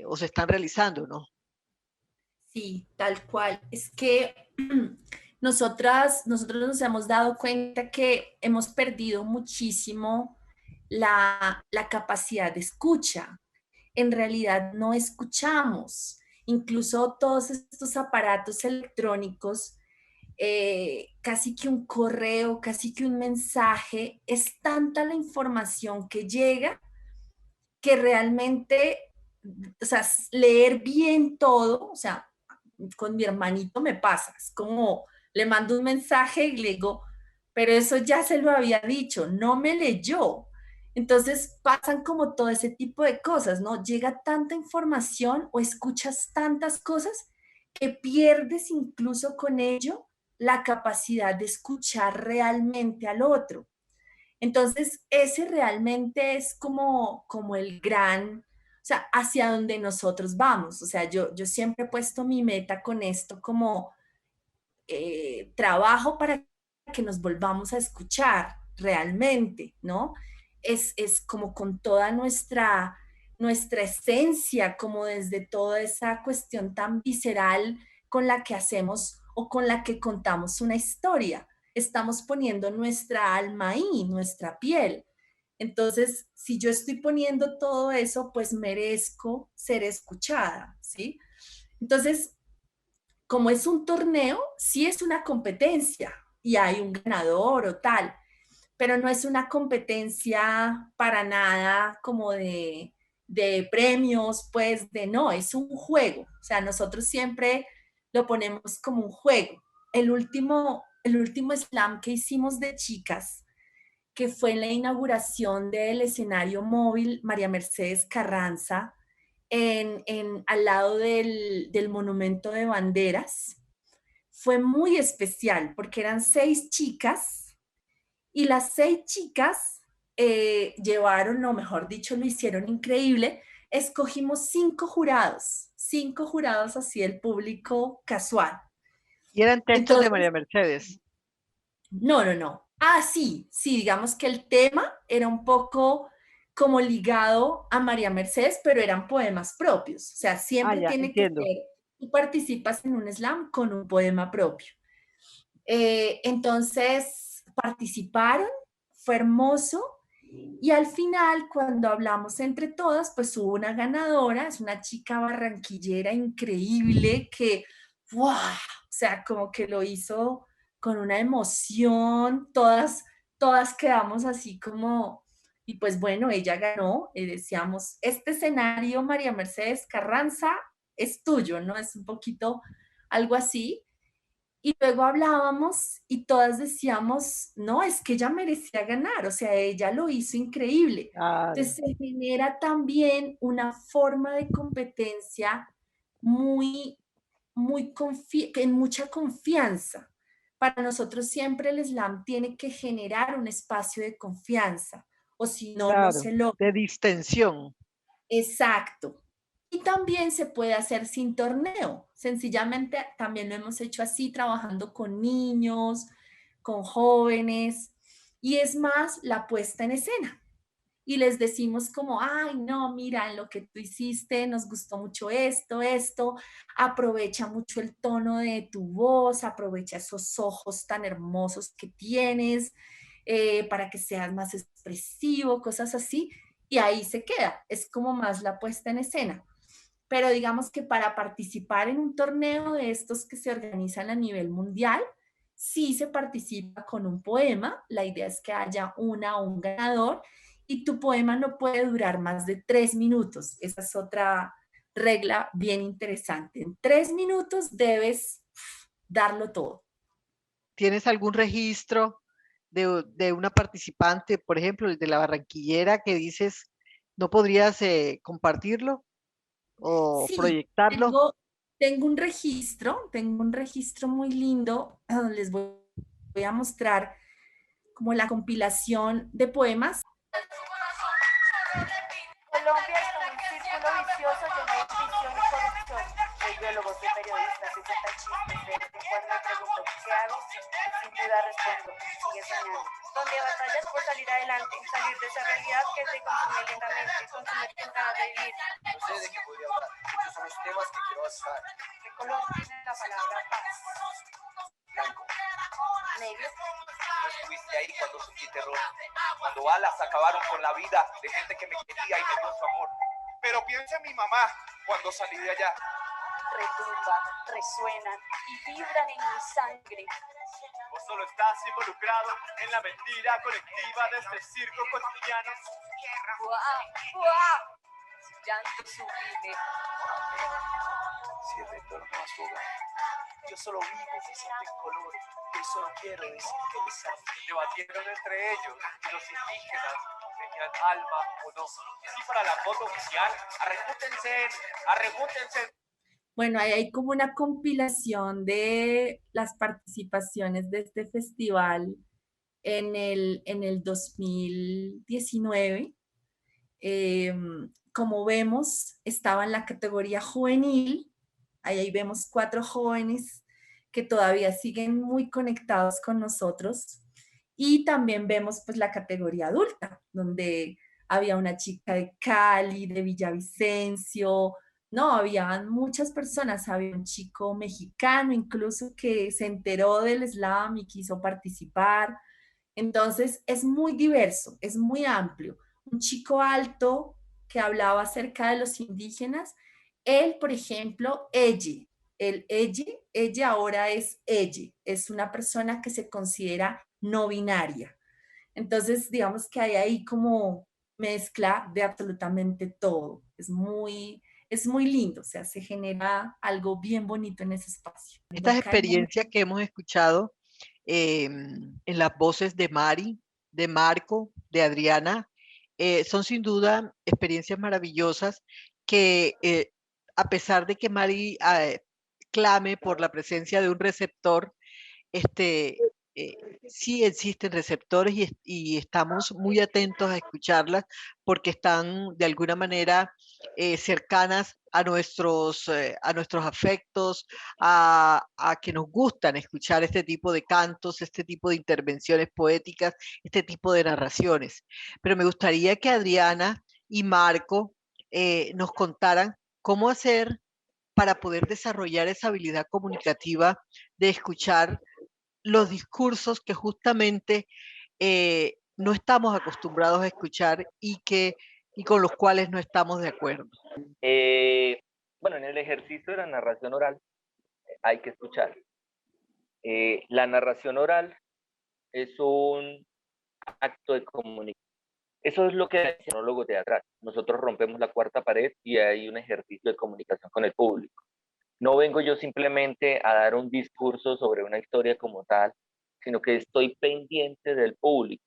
o se están realizando, ¿no? Sí, tal cual. Es que nosotros nos hemos dado cuenta que hemos perdido muchísimo la capacidad de escucha. En realidad no escuchamos. Incluso todos estos aparatos electrónicos, casi que un correo, casi que un mensaje, es tanta la información que llega que realmente, o sea, leer bien todo, o sea, con mi hermanito me pasa, es como le mando un mensaje y le digo, pero eso ya se lo había dicho, no me leyó. Entonces pasan como todo ese tipo de cosas, ¿no? Llega tanta información o escuchas tantas cosas que pierdes incluso con ello la capacidad de escuchar realmente al otro. Entonces, ese realmente es como el gran, o sea, hacia donde nosotros vamos. O sea, yo siempre he puesto mi meta con esto como trabajo para que nos volvamos a escuchar realmente, ¿no? Es como con toda nuestra esencia, como desde toda esa cuestión tan visceral con la que hacemos o con la que contamos una historia. Estamos poniendo nuestra alma ahí, nuestra piel. Entonces, si yo estoy poniendo todo eso, pues merezco ser escuchada, ¿sí? Entonces, como es un torneo, sí es una competencia y hay un ganador o tal, pero no es una competencia para nada como de premios, pues de no, es un juego. O sea, nosotros siempre lo ponemos como un juego. El último slam que hicimos de chicas, que fue en la inauguración del escenario móvil María Mercedes Carranza, al lado del Monumento de Banderas, fue muy especial porque eran 6 chicas y las 6 chicas llevaron, o mejor dicho, lo hicieron increíble. Escogimos 5 jurados así del público casual. Y eran textos de Entonces, María Mercedes. no, no, no. Ah, sí, sí, digamos que el tema era un poco como ligado a María Mercedes, pero eran poemas propios. O sea, Ah, siempre ya, tiene que entiendo. ser tú participas en un slam con un poema propio. Entonces, participaron, fue hermoso. Y al final, cuando hablamos entre todas, pues hubo una ganadora, es una chica barranquillera increíble que, ¡wow! O sea, como que lo hizo con una emoción, todas quedamos así como, y pues bueno, ella ganó, y decíamos, este escenario, María Mercedes Carranza, es tuyo, ¿no? Es un poquito algo así. Y luego hablábamos y todas decíamos, no, es que ella merecía ganar, o sea, ella lo hizo increíble. Claro, Entonces se genera también una forma de competencia muy, en mucha confianza. Para nosotros siempre el slam tiene que generar un espacio de confianza, o si no, no claro, se logra. de distensión. Exacto. Y también se puede hacer sin torneo. Sencillamente también lo hemos hecho así, trabajando con niños, con jóvenes. Y es más la puesta en escena. Y les decimos como, ay, no, mira, en lo que tú hiciste nos gustó mucho esto, aprovecha mucho el tono de tu voz, aprovecha esos ojos tan hermosos que tienes para que seas más expresivo, cosas así y ahí se queda. Es como más la puesta en escena. Pero digamos que para participar en un torneo de estos que se organizan a nivel mundial, sí se participa con un poema. La idea es que haya una o un ganador y tu poema no puede durar más de 3 minutos. Esa es otra regla bien interesante. En 3 minutos debes darlo todo. ¿Tienes algún registro de una participante, por ejemplo, el de la Barranquillera, que dices, no podrías compartirlo o Sí, proyectarlo? tengo un registro muy lindo. Les voy a mostrar como la compilación de poemas. Colombia es como un círculo vicioso lleno de ambición y corrupción. Soy biólogos, soy periodista, soy chistes, de vez en cuando me pregunto, ¿qué hago? Sin duda respondo, sigue soñando. Donde batallas por salir adelante, salir de esa realidad que te consume lentamente, consume tus ganas de vivir. No sé de qué podría hablar, estos son los temas que quiero avanzar. ¿Qué color tiene la palabra paz? Blanco. Negro. No estuviste ahí cuando sentí terror, cuando balas acabaron con la vida de gente que me quería y me dio su amor. Pero piensa en mi mamá cuando salí de allá. Retumba, resuenan y vibran en mi sangre. Vos solo estás involucrado en la mentira colectiva de este circo cotidiano. ¡Guau! ¡Guau! Llanto sublime. Si retorno a su hogar, yo solo vivo pisando en colores. Eso no quiero decir que debatieron entre ellos y los indígenas tenían alma o no. Sí, para la foto oficial, arrejúntense. Bueno, ahí hay como una compilación de las participaciones de este festival en el 2019. Como vemos, estaba en la categoría juvenil. Ahí vemos 4 jóvenes que todavía siguen muy conectados con nosotros. Y también vemos pues la categoría adulta, donde había una chica de Cali, de Villavicencio, no, había muchas personas, había un chico mexicano incluso que se enteró del slam y quiso participar. Entonces es muy diverso, es muy amplio. Un chico alto que hablaba acerca de los indígenas, él, por ejemplo, ella ahora es ella, es una persona que se considera no binaria. Entonces, digamos que hay ahí como mezcla de absolutamente todo. Es muy lindo, o sea, se genera algo bien bonito en ese espacio. Cuando Estas acá hay momentos. experiencias que hemos escuchado en las voces de Mari, de Marco, de Adriana, son sin duda experiencias maravillosas que a pesar de que Mari clame por la presencia de un receptor, este, sí existen receptores y estamos muy atentos a escucharlas porque están de alguna manera cercanas a nuestros afectos, a que nos gustan escuchar este tipo de cantos, este tipo de intervenciones poéticas, este tipo de narraciones. Pero me gustaría que Adriana y Marco nos contaran cómo hacer para poder desarrollar esa habilidad comunicativa de escuchar los discursos que justamente no estamos acostumbrados a escuchar y con los cuales no estamos de acuerdo. Bueno, en el ejercicio de la narración oral hay que escuchar. La narración oral es un acto de comunicación. Eso es lo que hace el monólogo teatral. Nosotros rompemos la cuarta pared y hay un ejercicio de comunicación con el público. No vengo yo simplemente a dar un discurso sobre una historia como tal, sino que estoy pendiente del público.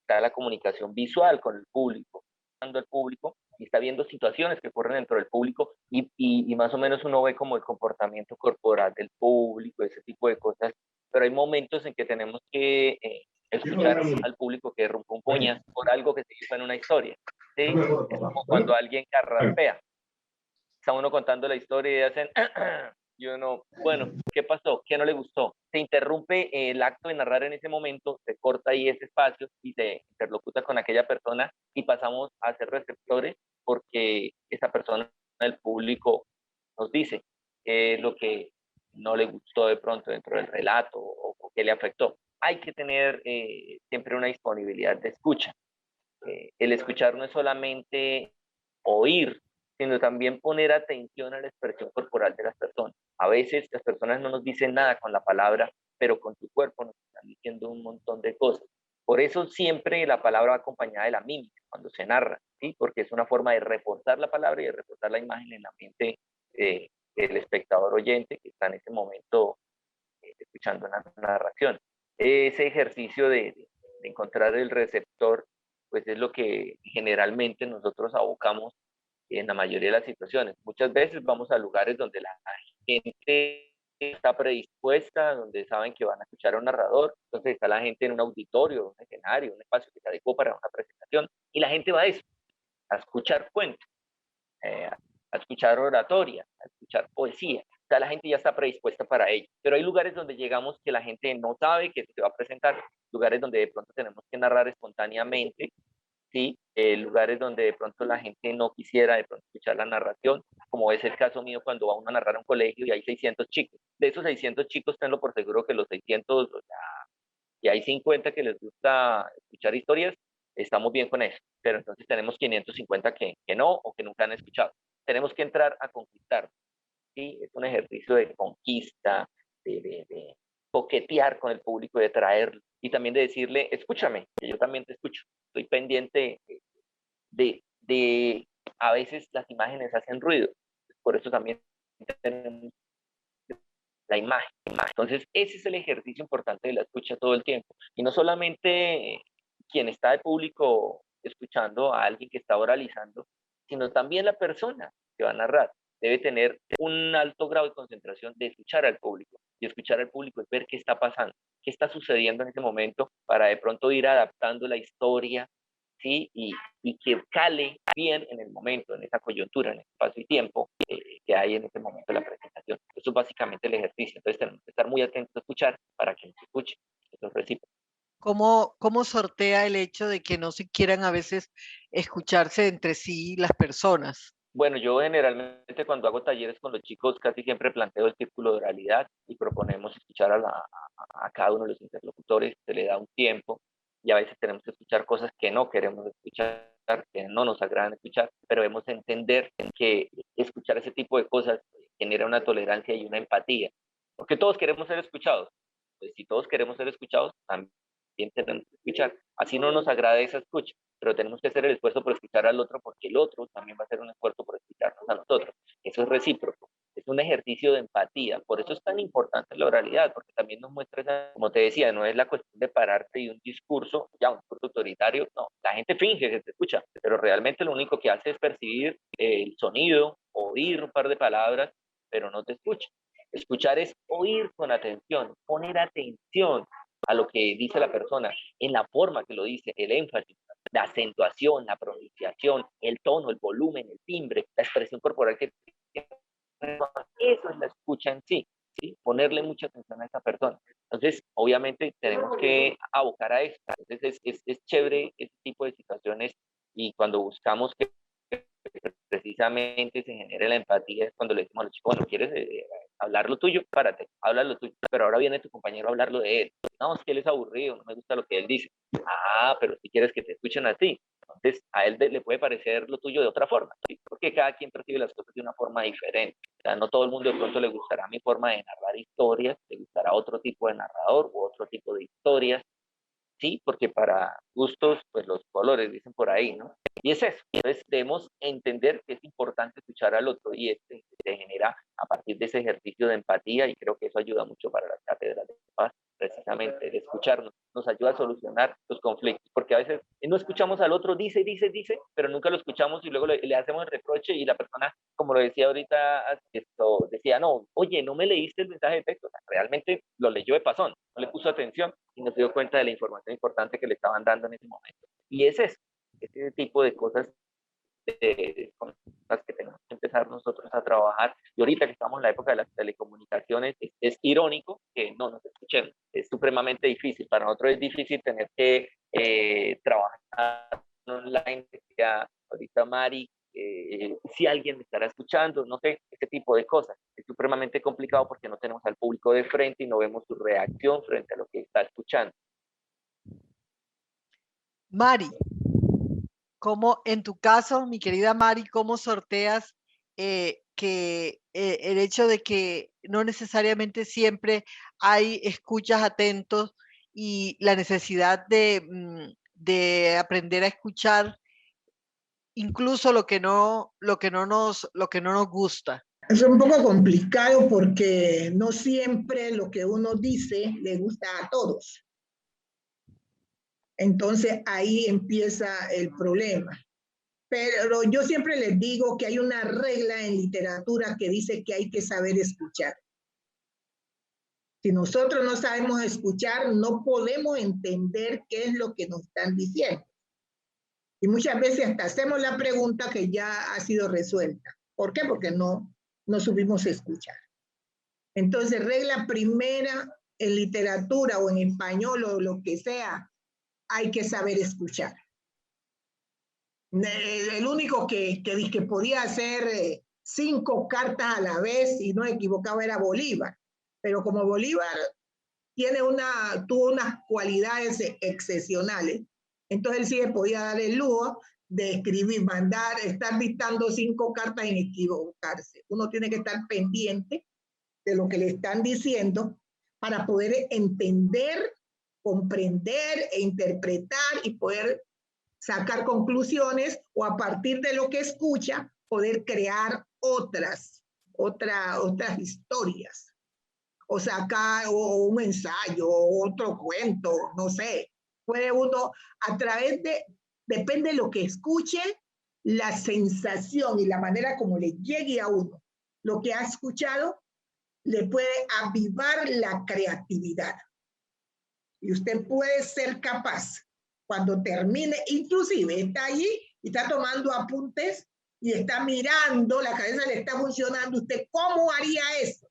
Está la comunicación visual con el público, el público y está viendo situaciones que ocurren dentro del público y más o menos uno ve como el comportamiento corporal del público, ese tipo de cosas, pero hay momentos en que tenemos que escuchar al público que rompe un puño por algo que se hizo en una historia, ¿sí? Es como cuando alguien carraspea, está uno contando la historia y hacen y uno, bueno, ¿qué pasó? ¿Qué no le gustó? Se interrumpe el acto de narrar en ese momento, se corta ahí ese espacio y se interlocuta con aquella persona y pasamos a ser receptores porque esa persona, el público, nos dice qué es lo que no le gustó de pronto dentro del relato o qué le afectó. Hay que tener siempre una disponibilidad de escucha. El escuchar no es solamente oír, sino también poner atención a la expresión corporal de las personas. A veces las personas no nos dicen nada con la palabra, pero con su cuerpo nos están diciendo un montón de cosas. Por eso siempre la palabra va acompañada de la mímica cuando se narra, ¿sí? Porque es una forma de reforzar la palabra y de reforzar la imagen en la mente del espectador oyente que está en ese momento escuchando una narración. Ese ejercicio de encontrar el receptor, pues es lo que generalmente nosotros abocamos en la mayoría de las situaciones. Muchas veces vamos a lugares donde la gente está predispuesta, donde saben que van a escuchar a un narrador, entonces está la gente en un auditorio, un escenario, un espacio que se adecuó para una presentación, y la gente va a eso, a escuchar cuentos, a escuchar oratoria, a escuchar poesía. O sea, la gente ya está predispuesta para ello. Pero hay lugares donde llegamos que la gente no sabe que se va a presentar, lugares donde de pronto tenemos que narrar espontáneamente, ¿sí? Lugares donde de pronto la gente no quisiera de pronto escuchar la narración, como es el caso mío cuando va uno a narrar a un colegio y hay 600 chicos. De esos 600 chicos, tenlo por seguro que los 600, o sea, y hay 50 que les gusta escuchar historias, estamos bien con eso. Pero entonces tenemos 550 que no o que nunca han escuchado. Tenemos que entrar a conquistar, ¿sí? Es un ejercicio de conquista, de coquetear con el público, de traerlo y también de decirle, escúchame, que yo también te escucho. Estoy pendiente de a veces las imágenes hacen ruido, por eso también tenemos la imagen. Entonces, ese es el ejercicio importante de la escucha todo el tiempo. Y no solamente quien está de público escuchando a alguien que está oralizando, sino también la persona que va a narrar. Debe tener un alto grado de concentración de escuchar al público. Y escuchar al público es ver qué está pasando, qué está sucediendo en ese momento para de pronto ir adaptando la historia, ¿sí? Y que cale bien en el momento, en esa coyuntura, en el espacio y tiempo que hay en ese momento de la presentación. Eso es básicamente el ejercicio. Entonces tenemos que estar muy atentos a escuchar para que nos escuche. Eso es recíproco. ¿Cómo sortea el hecho de que no se quieran a veces escucharse entre sí las personas? Bueno, yo generalmente cuando hago talleres con los chicos casi siempre planteo el círculo de oralidad y proponemos escuchar a cada uno de los interlocutores, se le da un tiempo y a veces tenemos que escuchar cosas que no queremos escuchar, que no nos agradan escuchar, pero debemos entender que escuchar ese tipo de cosas genera una tolerancia y una empatía, porque todos queremos ser escuchados. Pues si todos queremos ser escuchados, también tenemos que escuchar. Así no nos agrada esa escucha, pero tenemos que hacer el esfuerzo por escuchar al otro porque el otro también va a hacer un esfuerzo por escucharnos a nosotros. Eso es recíproco, es un ejercicio de empatía. Por eso es tan importante la oralidad, porque también nos muestra, esa, como te decía, no es la cuestión de pararte y un discurso, ya un discurso autoritario, no, la gente finge que te escucha, pero realmente lo único que hace es percibir el sonido, oír un par de palabras, pero no te escucha. Escuchar es oír con atención, poner atención a lo que dice la persona, en la forma que lo dice, el énfasis, la acentuación, la pronunciación, el tono, el volumen, el timbre, la expresión corporal que eso es la escucha en sí, ¿sí? Ponerle mucha atención a esa persona. Entonces, obviamente, tenemos que abocar a esto. Entonces, es chévere ese tipo de situaciones y cuando buscamos que precisamente se genere la empatía es cuando le decimos a los chicos, bueno, ¿quieres hablar lo tuyo? Párate, habla lo tuyo, pero ahora viene tu compañero a hablar lo de él. No, es que él es aburrido, no me gusta lo que él dice. Ah, pero si quieres que te escuchen a ti, entonces a él le puede parecer lo tuyo de otra forma, ¿sí? Porque cada quien percibe las cosas de una forma diferente. O sea, no todo el mundo de pronto le gustará mi forma de narrar historias, le gustará otro tipo de narrador u otro tipo de historias, sí, porque para gustos, pues los colores, dicen por ahí, ¿no? Y es eso. Entonces debemos entender que es importante escuchar al otro y se genera a partir de ese ejercicio de empatía y creo que eso ayuda mucho para las cátedras de paz, precisamente de escucharnos, nos ayuda a solucionar los conflictos, porque a veces no escuchamos al otro, dice, pero nunca lo escuchamos y luego le hacemos el reproche y la persona, como lo decía ahorita, esto, decía, no, oye, no me leíste el mensaje de texto, o sea, realmente lo leyó de pasón, no le puso atención y no se dio cuenta de la información importante que le estaban dando en ese momento. Y es eso, ese tipo de cosas con las que tenemos que empezar nosotros a trabajar. Y ahorita que estamos en la época de las telecomunicaciones, es irónico que no nos escuchemos. Es supremamente difícil. Para nosotros es difícil tener que trabajar online. Ya ahorita Mari, si alguien me estará escuchando, no sé, este tipo de cosas. Es supremamente complicado porque no tenemos al público de frente y no vemos su reacción frente a lo que está escuchando. Mari, ¿cómo, en tu caso, mi querida Mari, cómo sorteas que el hecho de que no necesariamente siempre hay escuchas atentos y la necesidad de aprender a escuchar incluso lo que no nos gusta? Es un poco complicado porque no siempre lo que uno dice le gusta a todos. Entonces ahí empieza el problema. Pero yo siempre les digo que hay una regla en literatura que dice que hay que saber escuchar. Si nosotros no sabemos escuchar, no podemos entender qué es lo que nos están diciendo. Y muchas veces hasta hacemos la pregunta que ya ha sido resuelta. ¿Por qué? Porque no supimos escuchar. Entonces, regla primera en literatura o en español o lo que sea, hay que saber escuchar. El único que podía hacer 5 cartas a la vez y no equivocaba era Bolívar. Pero como Bolívar tuvo unas cualidades excepcionales, entonces él sí le podía dar el lujo de escribir, estar dictando 5 cartas sin equivocarse. Uno tiene que estar pendiente de lo que le están diciendo para poder entender, comprender e interpretar y poder sacar conclusiones o a partir de lo que escucha poder crear otras historias o sacar un ensayo o otro cuento, no sé. Puede uno a través depende de lo que escuche, la sensación y la manera como le llegue a uno lo que ha escuchado, le puede avivar la creatividad. Y usted puede ser capaz, cuando termine, inclusive está allí y está tomando apuntes y está mirando, la cabeza le está funcionando, ¿usted cómo haría eso?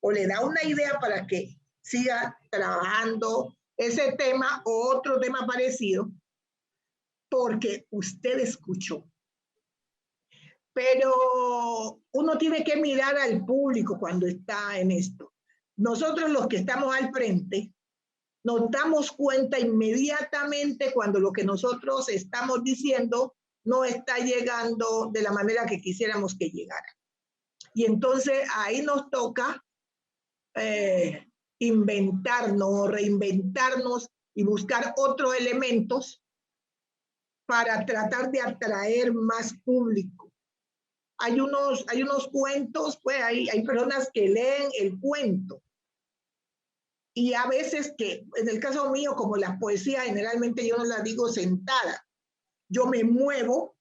O le da una idea para que siga trabajando ese tema o otro tema parecido, porque usted escuchó. Pero uno tiene que mirar al público cuando está en esto. Nosotros los que estamos al frente, nos damos cuenta inmediatamente cuando lo que nosotros estamos diciendo no está llegando de la manera que quisiéramos que llegara. Y entonces ahí nos toca inventarnos, reinventarnos y buscar otros elementos para tratar de atraer más público. Hay unos cuentos, pues hay personas que leen el cuento. Y a veces que, en el caso mío, como la poesía, generalmente yo no la digo sentada. Yo me muevo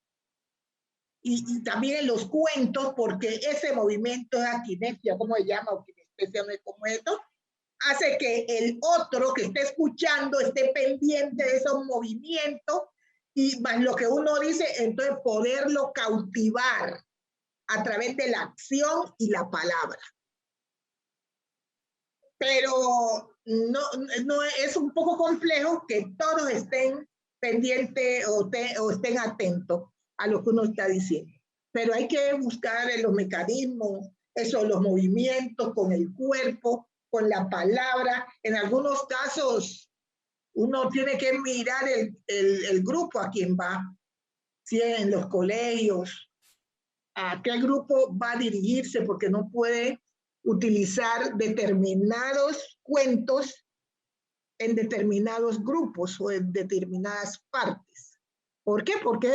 y también en los cuentos, porque ese movimiento de aquinesia, ¿cómo se llama? O kinestesia, no es como esto, hace que el otro que esté escuchando esté pendiente de esos movimientos y más lo que uno dice, entonces poderlo cautivar a través de la acción y la palabra. Pero no es un poco complejo que todos estén pendientes o estén atentos a lo que uno está diciendo. pero hay que buscar los mecanismos, eso, los movimientos con el cuerpo, con la palabra. En algunos casos, uno tiene que mirar el grupo a quien va, si en los colegios, a qué grupo va a dirigirse, porque no puede utilizar determinados cuentos en determinados grupos o en determinadas partes. ¿Por qué? Porque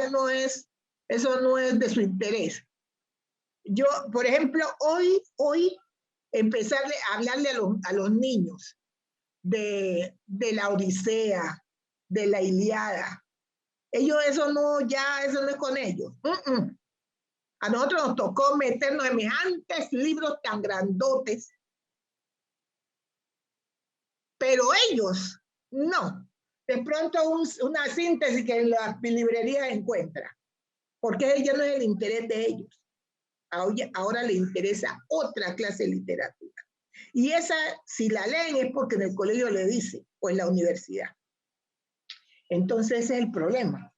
eso no es de su interés. Yo, por ejemplo, hoy empezarle a hablarle a los niños de la Odisea, de la Ilíada. Ellos eso no es con ellos. A nosotros nos tocó meternos en semejantes libros tan grandotes, pero ellos no. De pronto una síntesis que en las librerías encuentra, porque ya no es el interés de ellos. Ahora le interesa otra clase de literatura. Y esa, si la leen, es porque en el colegio le dice, o en la universidad. Entonces ese es el problema.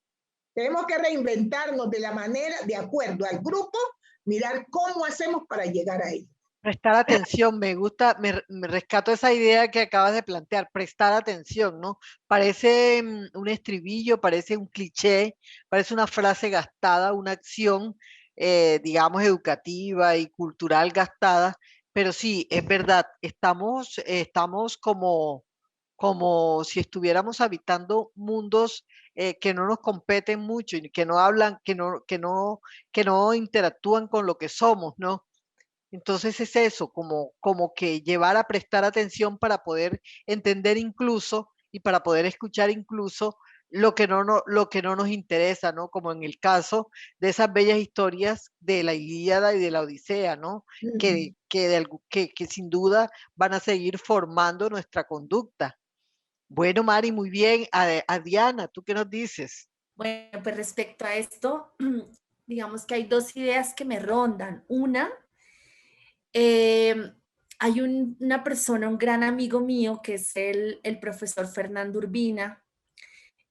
Tenemos que reinventarnos de la manera, de acuerdo al grupo, mirar cómo hacemos para llegar a ellos. Prestar atención, me gusta, me rescato esa idea que acabas de plantear, prestar atención, ¿no? Parece un estribillo, parece un cliché, parece una frase gastada, una acción, digamos, educativa y cultural gastada, pero sí, es verdad, estamos como si estuviéramos habitando mundos que no nos competen mucho y que no hablan, que no interactúan con lo que somos, ¿no? Entonces es eso, como que llevar a prestar atención para poder entender incluso y para poder escuchar incluso lo que no nos interesa, ¿no? Como en el caso de esas bellas historias de la Ilíada y de la Odisea, ¿no? Que sin duda van a seguir formando nuestra conducta. Bueno, Mari, muy bien. A Diana, ¿tú qué nos dices? Bueno, pues respecto a esto, digamos que hay dos ideas que me rondan. Una, hay una persona, un gran amigo mío, que es el profesor Fernando Urbina,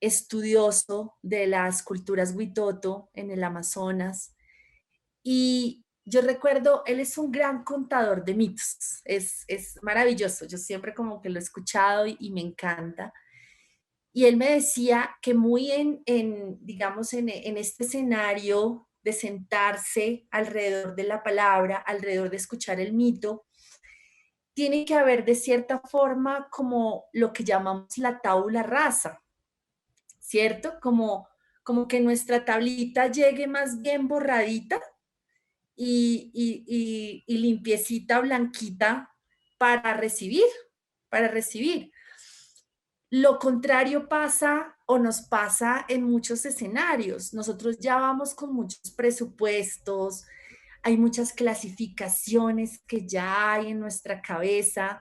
estudioso de las culturas Huitoto en el Amazonas. Y yo recuerdo, él es un gran contador de mitos, es maravilloso, yo siempre como que lo he escuchado y me encanta. Y él me decía que muy digamos, en este escenario de sentarse alrededor de la palabra, alrededor de escuchar el mito, tiene que haber de cierta forma como lo que llamamos la tabula rasa, ¿cierto? Como que nuestra tablita llegue más bien borradita y limpiecita, blanquita para recibir, para recibir. Lo contrario pasa o nos pasa en muchos escenarios. Nosotros ya vamos con muchos presupuestos, hay muchas clasificaciones que ya hay en nuestra cabeza.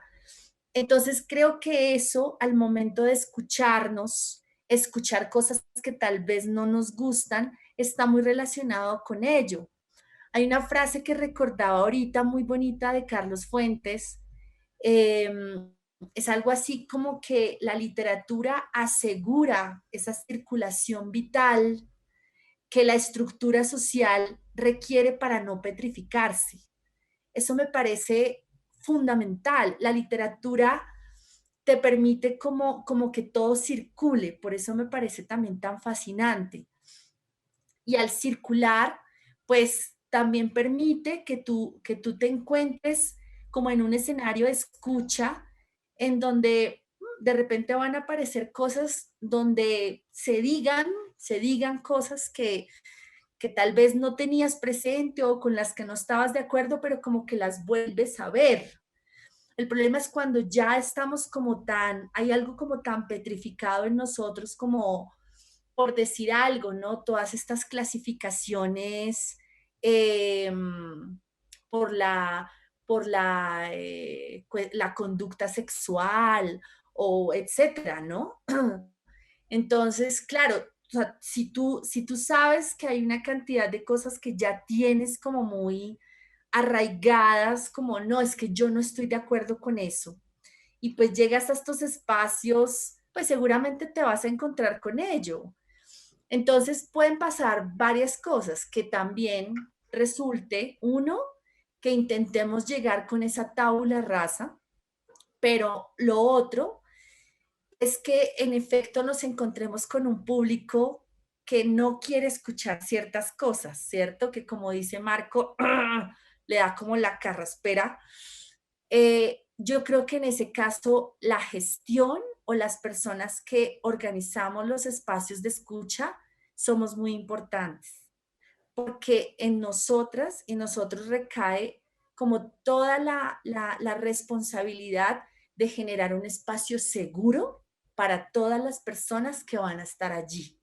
Entonces creo que eso al momento de escucharnos, escuchar cosas que tal vez no nos gustan, está muy relacionado con ello. Hay una frase que recordaba ahorita muy bonita de Carlos Fuentes. Es algo así como que la literatura asegura esa circulación vital que la estructura social requiere para no petrificarse. Eso me parece fundamental. La literatura te permite como que todo circule, por eso me parece también tan fascinante. Y al circular, pues también permite que tú te encuentres como en un escenario de escucha en donde de repente van a aparecer cosas donde se digan cosas que tal vez no tenías presente o con las que no estabas de acuerdo, pero como que las vuelves a ver. El problema es cuando ya estamos como hay algo como tan petrificado en nosotros como por decir algo, ¿no? Todas estas clasificaciones eh, por la conducta sexual o etcétera, ¿no? Entonces, claro, o sea, si tú sabes que hay una cantidad de cosas que ya tienes como muy arraigadas, como no, es que yo no estoy de acuerdo con eso, y pues llegas a estos espacios, pues seguramente te vas a encontrar con ello. Entonces pueden pasar varias cosas que también resulte, uno, que intentemos llegar con esa tabula rasa, pero lo otro es que en efecto nos encontremos con un público que no quiere escuchar ciertas cosas, ¿cierto? Que como dice Marco, le da como la carraspera. Yo creo que en ese caso la gestión o las personas que organizamos los espacios de escucha somos muy importantes, porque en nosotras y nosotros recae como toda la responsabilidad de generar un espacio seguro para todas las personas que van a estar allí.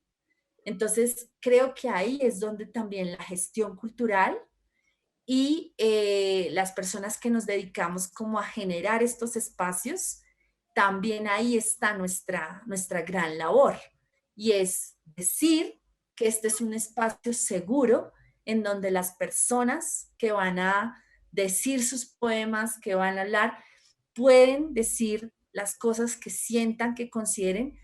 Entonces, creo que ahí es donde también la gestión cultural y las personas que nos dedicamos como a generar estos espacios, también ahí está nuestra gran labor. Y es decir que este es un espacio seguro en donde las personas que van a decir sus poemas, que van a hablar, pueden decir las cosas que sientan, que consideren,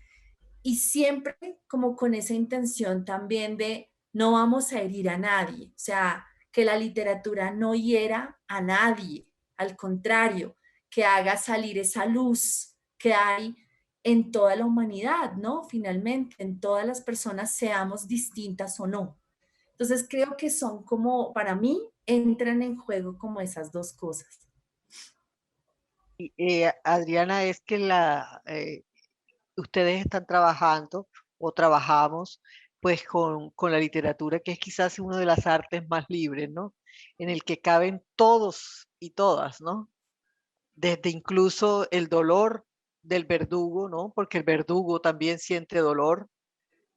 y siempre como con esa intención también de no vamos a herir a nadie, o sea, que la literatura no hiera a nadie, al contrario, que haga salir esa luz que hay en toda la humanidad, ¿no? Finalmente, en todas las personas, seamos distintas o no. Entonces, creo que son como, para mí, entran en juego como esas dos cosas. Adriana, es que ustedes están trabajando o trabajamos pues con la literatura, que es quizás una de las artes más libres, ¿no? En el que caben todos y todas, ¿no? Desde incluso el dolor del verdugo, ¿no? Porque el verdugo también siente dolor,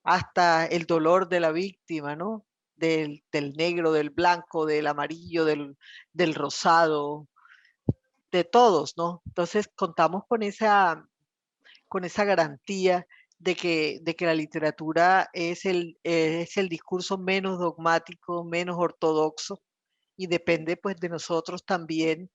hasta el dolor de la víctima, ¿no? Del negro, del blanco, del amarillo, del rosado, de todos, ¿no? Entonces contamos con esa garantía de que la literatura es el discurso menos dogmático, menos ortodoxo, y depende pues de nosotros también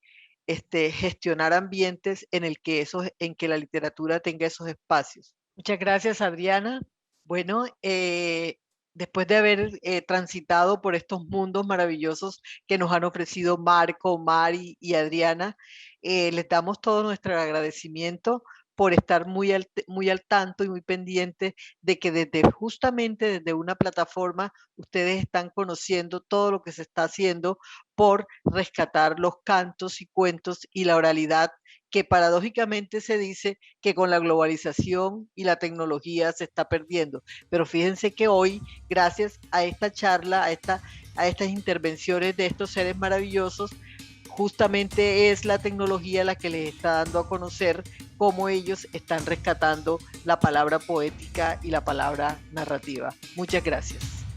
gestionar ambientes en que la literatura tenga esos espacios. Muchas gracias, Adriana. Bueno, después de haber transitado por estos mundos maravillosos que nos han ofrecido Marco, Mari y Adriana, les damos todo nuestro agradecimiento por estar muy al tanto y muy pendiente de que justamente desde una plataforma ustedes están conociendo todo lo que se está haciendo por rescatar los cantos y cuentos y la oralidad, que paradójicamente se dice que con la globalización y la tecnología se está perdiendo. Pero fíjense que hoy, gracias a esta charla, a estas intervenciones de estos seres maravillosos, justamente es la tecnología la que les está dando a conocer cómo ellos están rescatando la palabra poética y la palabra narrativa. Muchas gracias.